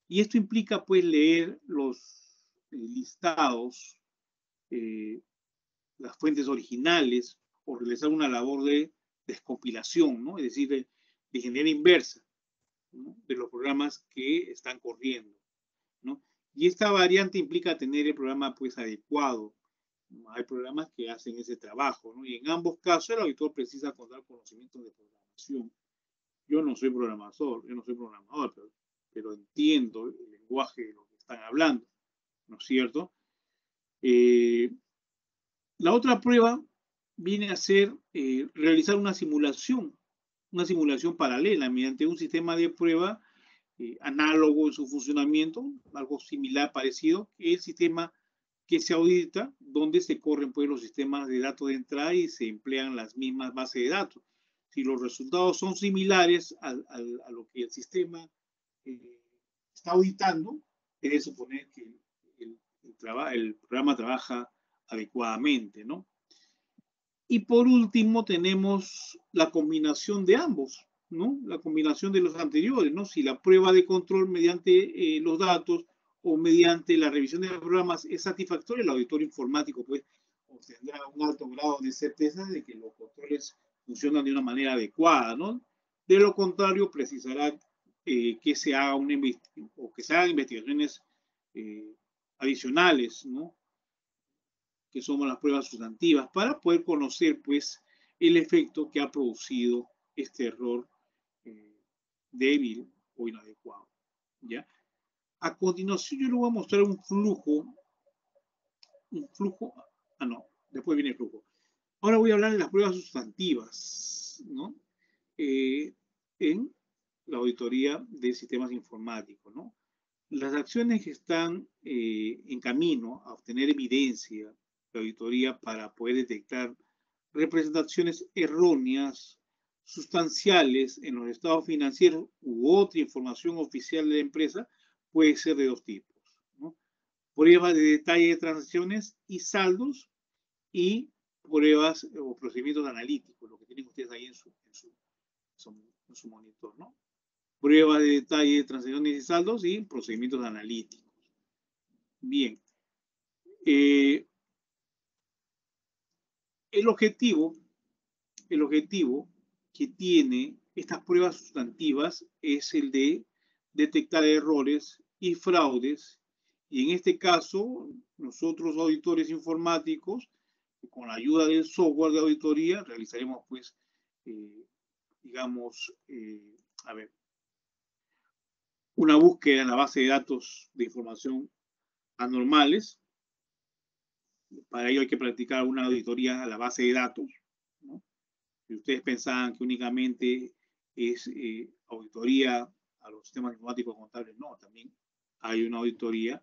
Y esto implica pues leer los listados, las fuentes originales o realizar una labor de descompilación, ¿no? Es decir, de ingeniería inversa, ¿no? De los programas que están corriendo, ¿no? Y esta variante implica tener el programa pues adecuado. Hay programas que hacen ese trabajo, ¿no? Y en ambos casos el auditor precisa contar conocimientos de programación. Yo no soy programador, pero entiendo el lenguaje de lo que están hablando, ¿no es cierto? La otra prueba viene a ser realizar una simulación paralela mediante un sistema de prueba análogo en su funcionamiento, algo similar, parecido, que el sistema que se audita, donde se corren pues, los sistemas de datos de entrada y se emplean las mismas bases de datos. Si los resultados son similares a lo que el sistema está auditando, es de suponer que el programa trabaja adecuadamente, ¿no? Y por último tenemos la combinación de ambos, ¿no? La combinación de los anteriores, ¿no? Si la prueba de control mediante los datos o mediante la revisión de los programas es satisfactoria, el auditor informático pues obtendrá un alto grado de certeza de que los controles funcionan de una manera adecuada, ¿no? De lo contrario, precisará que se haga o que se hagan investigaciones adicionales, ¿no? Que somos las pruebas sustantivas, para poder conocer, pues, el efecto que ha producido este error débil o inadecuado, ¿ya? A continuación, yo le voy a mostrar un flujo, después viene el flujo. Ahora voy a hablar de las pruebas sustantivas, ¿no? En la auditoría de sistemas informáticos, ¿no? Las acciones que están en camino a obtener evidencia de auditoría para poder detectar representaciones erróneas, sustanciales en los estados financieros u otra información oficial de la empresa, puede ser de dos tipos, ¿no? Pruebas de detalle de transacciones y saldos y pruebas o procedimientos analíticos, lo que tienen ustedes ahí en su monitor, ¿no? Pruebas de detalle de transacciones y saldos y procedimientos analíticos. Bien. El objetivo que tiene estas pruebas sustantivas es el de detectar errores y fraudes. Y en este caso, nosotros auditores informáticos, con la ayuda del software de auditoría, realizaremos, pues, digamos, a ver, una búsqueda en la base de datos de información anormales. Para ello hay que practicar una auditoría a la base de datos, ¿no? Si ustedes pensaban que únicamente es auditoría a los sistemas informáticos contables, no, también hay una auditoría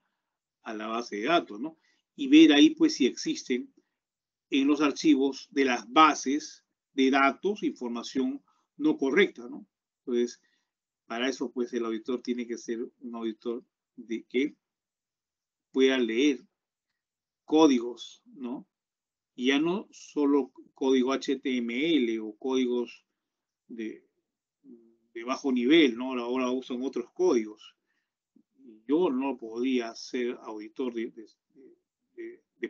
a la base de datos, ¿no? Y ver ahí, pues, si existen en los archivos de las bases de datos información no correcta, ¿no? Entonces, para eso, pues, el auditor tiene que ser un auditor de que pueda leer códigos, ¿no? Y ya no solo código HTML o códigos de bajo nivel, ¿no? Ahora usan otros códigos. Yo no podría ser auditor de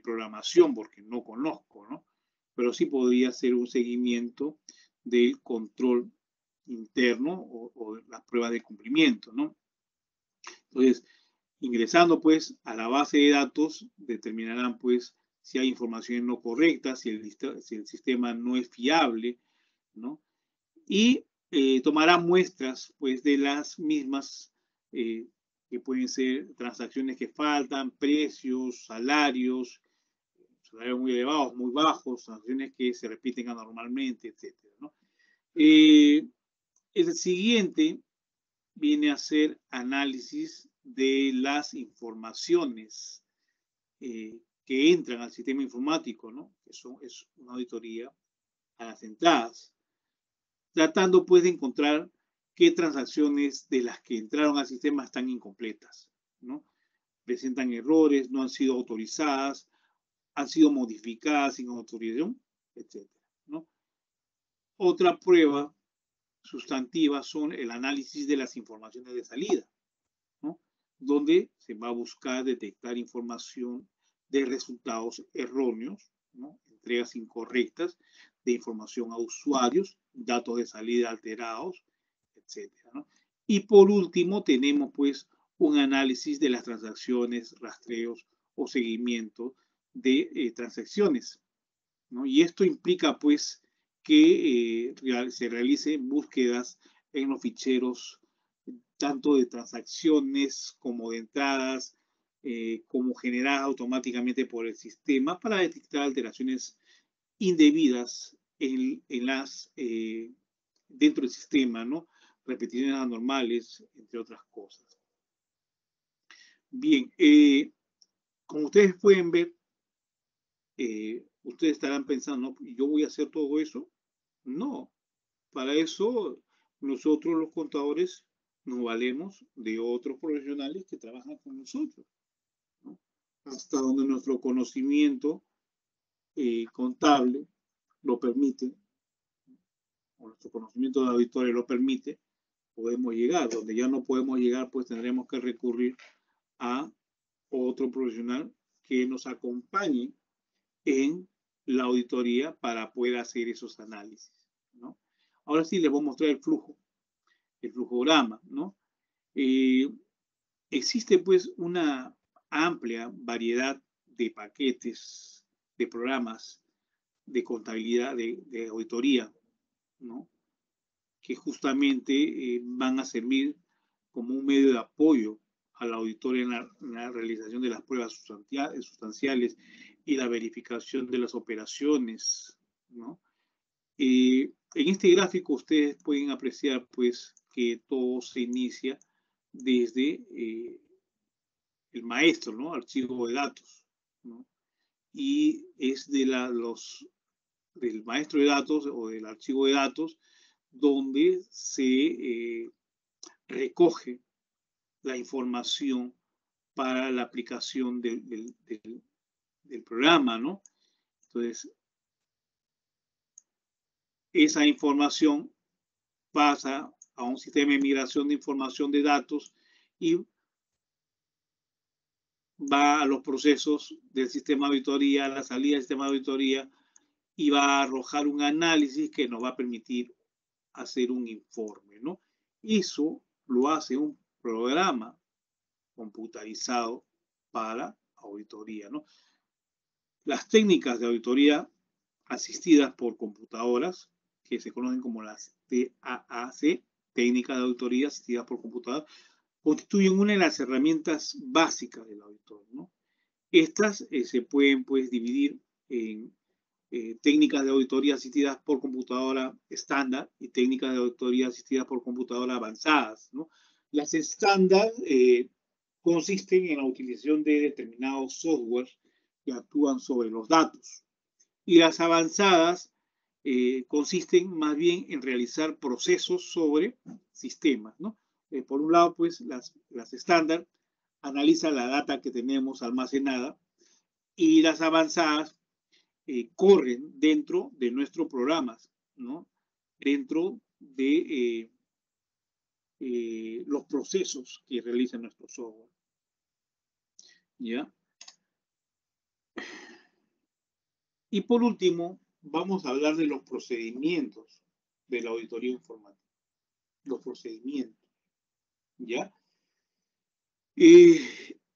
programación porque no conozco, ¿no? Pero sí podría hacer un seguimiento del control interno o las pruebas de cumplimiento, ¿no? Entonces, ingresando pues a la base de datos, determinarán pues si hay información no correcta, si el sistema no es fiable, ¿no? Y tomará muestras pues de las mismas que pueden ser transacciones que faltan, precios, salarios muy elevados, muy bajos, transacciones que se repiten anormalmente, etcétera, ¿no? El siguiente viene a ser análisis de las informaciones que entran al sistema informático, ¿no? Eso es una auditoría a las entradas, tratando pues de encontrar qué transacciones de las que entraron al sistema están incompletas, ¿no? Presentan errores, no han sido autorizadas, han sido modificadas sin autorización, etcétera, ¿no? Otra prueba sustantiva son el análisis de las informaciones de salida, ¿no? Donde se va a buscar detectar información de resultados erróneos, ¿no? Entregas incorrectas de información a usuarios, datos de salida alterados, etcétera, ¿no? Y por último tenemos pues un análisis de las transacciones, rastreos o seguimiento de transacciones, ¿no? Y esto implica pues que se realicen búsquedas en los ficheros tanto de transacciones como de entradas, como generadas automáticamente por el sistema para detectar alteraciones indebidas dentro del sistema, ¿no? Repeticiones anormales, entre otras cosas. Bien, como ustedes pueden ver, ustedes estarán pensando, ¿no? ¿Yo voy a hacer todo eso? No, para eso nosotros los contadores nos valemos de otros profesionales que trabajan con nosotros, ¿no? Hasta donde nuestro conocimiento contable lo permite, o nuestro conocimiento de auditores lo permite, podemos llegar. Donde ya no podemos llegar, pues tendremos que recurrir a otro profesional que nos acompañe en la auditoría para poder hacer esos análisis, ¿no? Ahora sí les voy a mostrar el flujograma, ¿no? Existe pues una amplia variedad de paquetes, de programas de contabilidad, de auditoría, ¿no? Que justamente van a servir como un medio de apoyo al auditor en la realización de las pruebas sustanciales y la verificación de las operaciones, ¿no? En este gráfico ustedes pueden apreciar pues que todo se inicia desde el maestro, ¿no? Archivo de datos, ¿no? Y es del maestro de datos o del archivo de datos donde se recoge la información para la aplicación del programa, ¿no? Entonces, esa información pasa a un sistema de migración de información de datos y va a los procesos del sistema de auditoría, a la salida del sistema de auditoría, y va a arrojar un análisis que nos va a permitir hacer un informe, ¿no? Eso lo hace un programa computarizado para auditoría, ¿no? Las técnicas de auditoría asistidas por computadoras, que se conocen como las TAAC, técnicas de auditoría asistidas por computadoras, constituyen una de las herramientas básicas del auditor, ¿no? Estas se pueden, pues, dividir en técnicas de auditoría asistidas por computadora estándar y técnicas de auditoría asistidas por computadora avanzadas, ¿no? Las estándar consisten en la utilización de determinados software que actúan sobre los datos. Y las avanzadas consisten más bien en realizar procesos sobre sistemas, ¿no? Por un lado, pues, las estándar analizan la data que tenemos almacenada y las avanzadas corren dentro de nuestros programas, ¿no? Dentro de los procesos que realiza nuestro software. ¿Ya? Y por último, vamos a hablar de los procedimientos de la auditoría informática. Los procedimientos, ¿ya?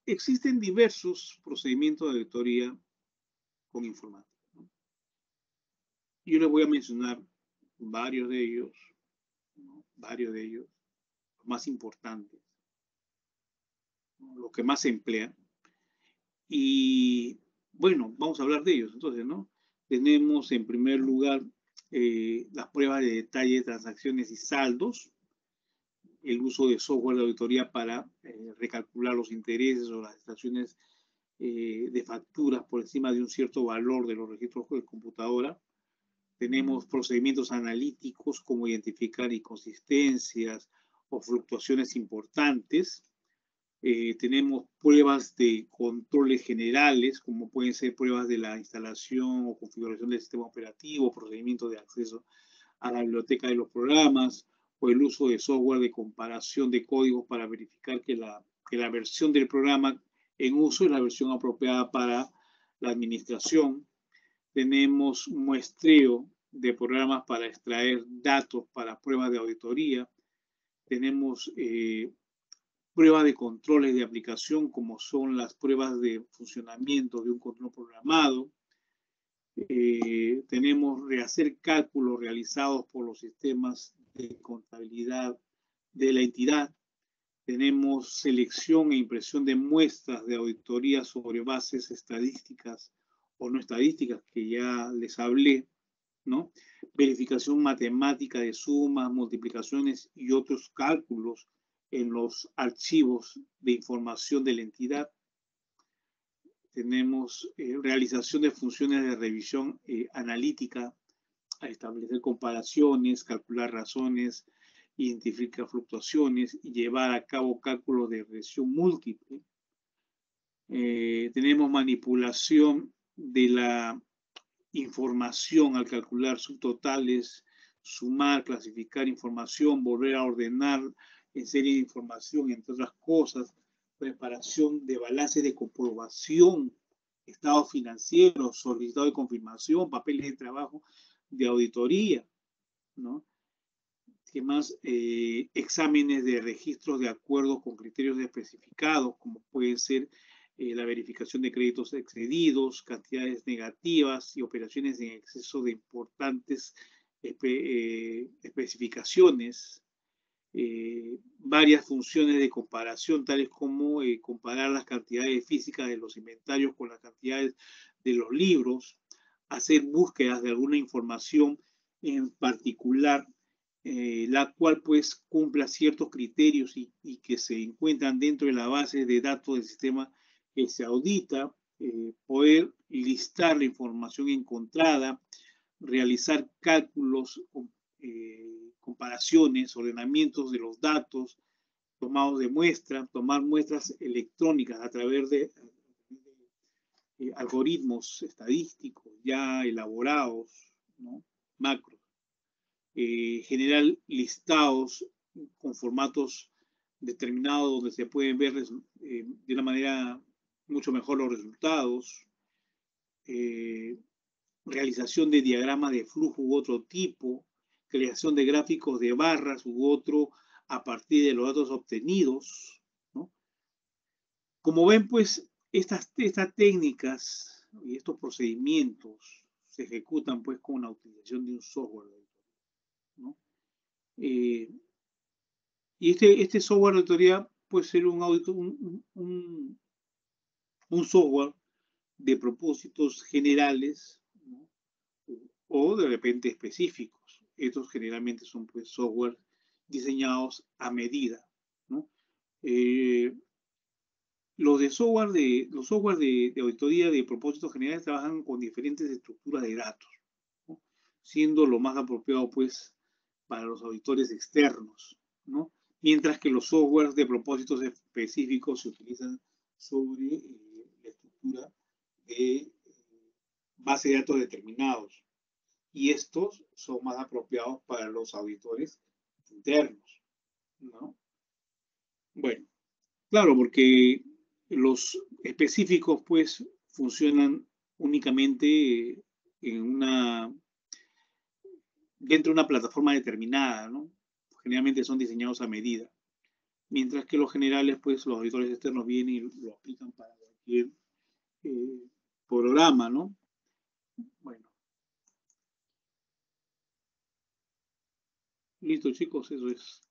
Existen diversos procedimientos de auditoría con informática, ¿no? Yo les voy a mencionar varios de ellos, ¿no? Varios de ellos, los más importantes, ¿no? Los que más se emplean. Y bueno, vamos a hablar de ellos entonces, ¿no? Tenemos en primer lugar las pruebas de detalle de transacciones y saldos, el uso de software de auditoría para recalcular los intereses o las estaciones de facturas por encima de un cierto valor de los registros de computadora. Tenemos procedimientos analíticos como identificar inconsistencias o fluctuaciones importantes. Tenemos pruebas de controles generales, como pueden ser pruebas de la instalación o configuración del sistema operativo, procedimientos de acceso a la biblioteca de los programas, o el uso de software de comparación de códigos para verificar que la versión del programa en uso es la versión apropiada para la administración. Tenemos muestreo de programas para extraer datos para pruebas de auditoría. Tenemos pruebas de controles de aplicación, como son las pruebas de funcionamiento de un control programado. Tenemos rehacer cálculos realizados por los sistemas de contabilidad de la entidad. Tenemos selección e impresión de muestras de auditoría sobre bases estadísticas o no estadísticas, que ya les hablé, ¿no? Verificación matemática de sumas, multiplicaciones y otros cálculos en los archivos de información de la entidad. Tenemos realización de funciones de revisión analítica, a establecer comparaciones, calcular razones, identificar fluctuaciones y llevar a cabo cálculos de regresión múltiple. Tenemos manipulación de la información al calcular subtotales, sumar, clasificar información, volver a ordenar en serie de información, entre otras cosas. Preparación de balances de comprobación, estados financieros, solicitado de confirmación, papeles de trabajo de auditoría, ¿no? ¿Qué más? Exámenes de registros de acuerdo con criterios especificados, como pueden ser la verificación de créditos excedidos, cantidades negativas y operaciones en exceso de importantes especificaciones. Varias funciones de comparación, tales como comparar las cantidades físicas de los inventarios con las cantidades de los libros, hacer búsquedas de alguna información en particular la cual pues cumpla ciertos criterios y que se encuentran dentro de la base de datos del sistema que se audita, poder listar la información encontrada, realizar cálculos, comparaciones, ordenamientos de los datos tomados de muestra, tomar muestras electrónicas a través de algoritmos estadísticos ya elaborados, ¿no? Macros, generar listados con formatos determinados donde se pueden ver de una manera mucho mejor los resultados, realización de diagramas de flujo u otro tipo, creación de gráficos de barras u otro a partir de los datos obtenidos, ¿no? Como ven, pues, estas técnicas y estos procedimientos se ejecutan pues con la utilización de un software, ¿no? Y este software de auditoría puede ser un software de propósitos generales, ¿no? O de repente específicos. Estos generalmente son pues software diseñados a medida, ¿no? Los software de auditoría de propósitos generales trabajan con diferentes estructuras de datos, ¿no? Siendo lo más apropiado pues para los auditores externos, ¿no? Mientras que los softwares de propósitos específicos se utilizan sobre la estructura de base de datos determinados, y estos son más apropiados para los auditores internos, ¿no? Bueno, claro, porque los específicos pues funcionan únicamente dentro de una plataforma determinada, ¿no? Generalmente son diseñados a medida, mientras que los generales pues los auditores externos vienen y lo aplican para cualquier eh, programa, ¿no? Bueno, listo chicos, eso es.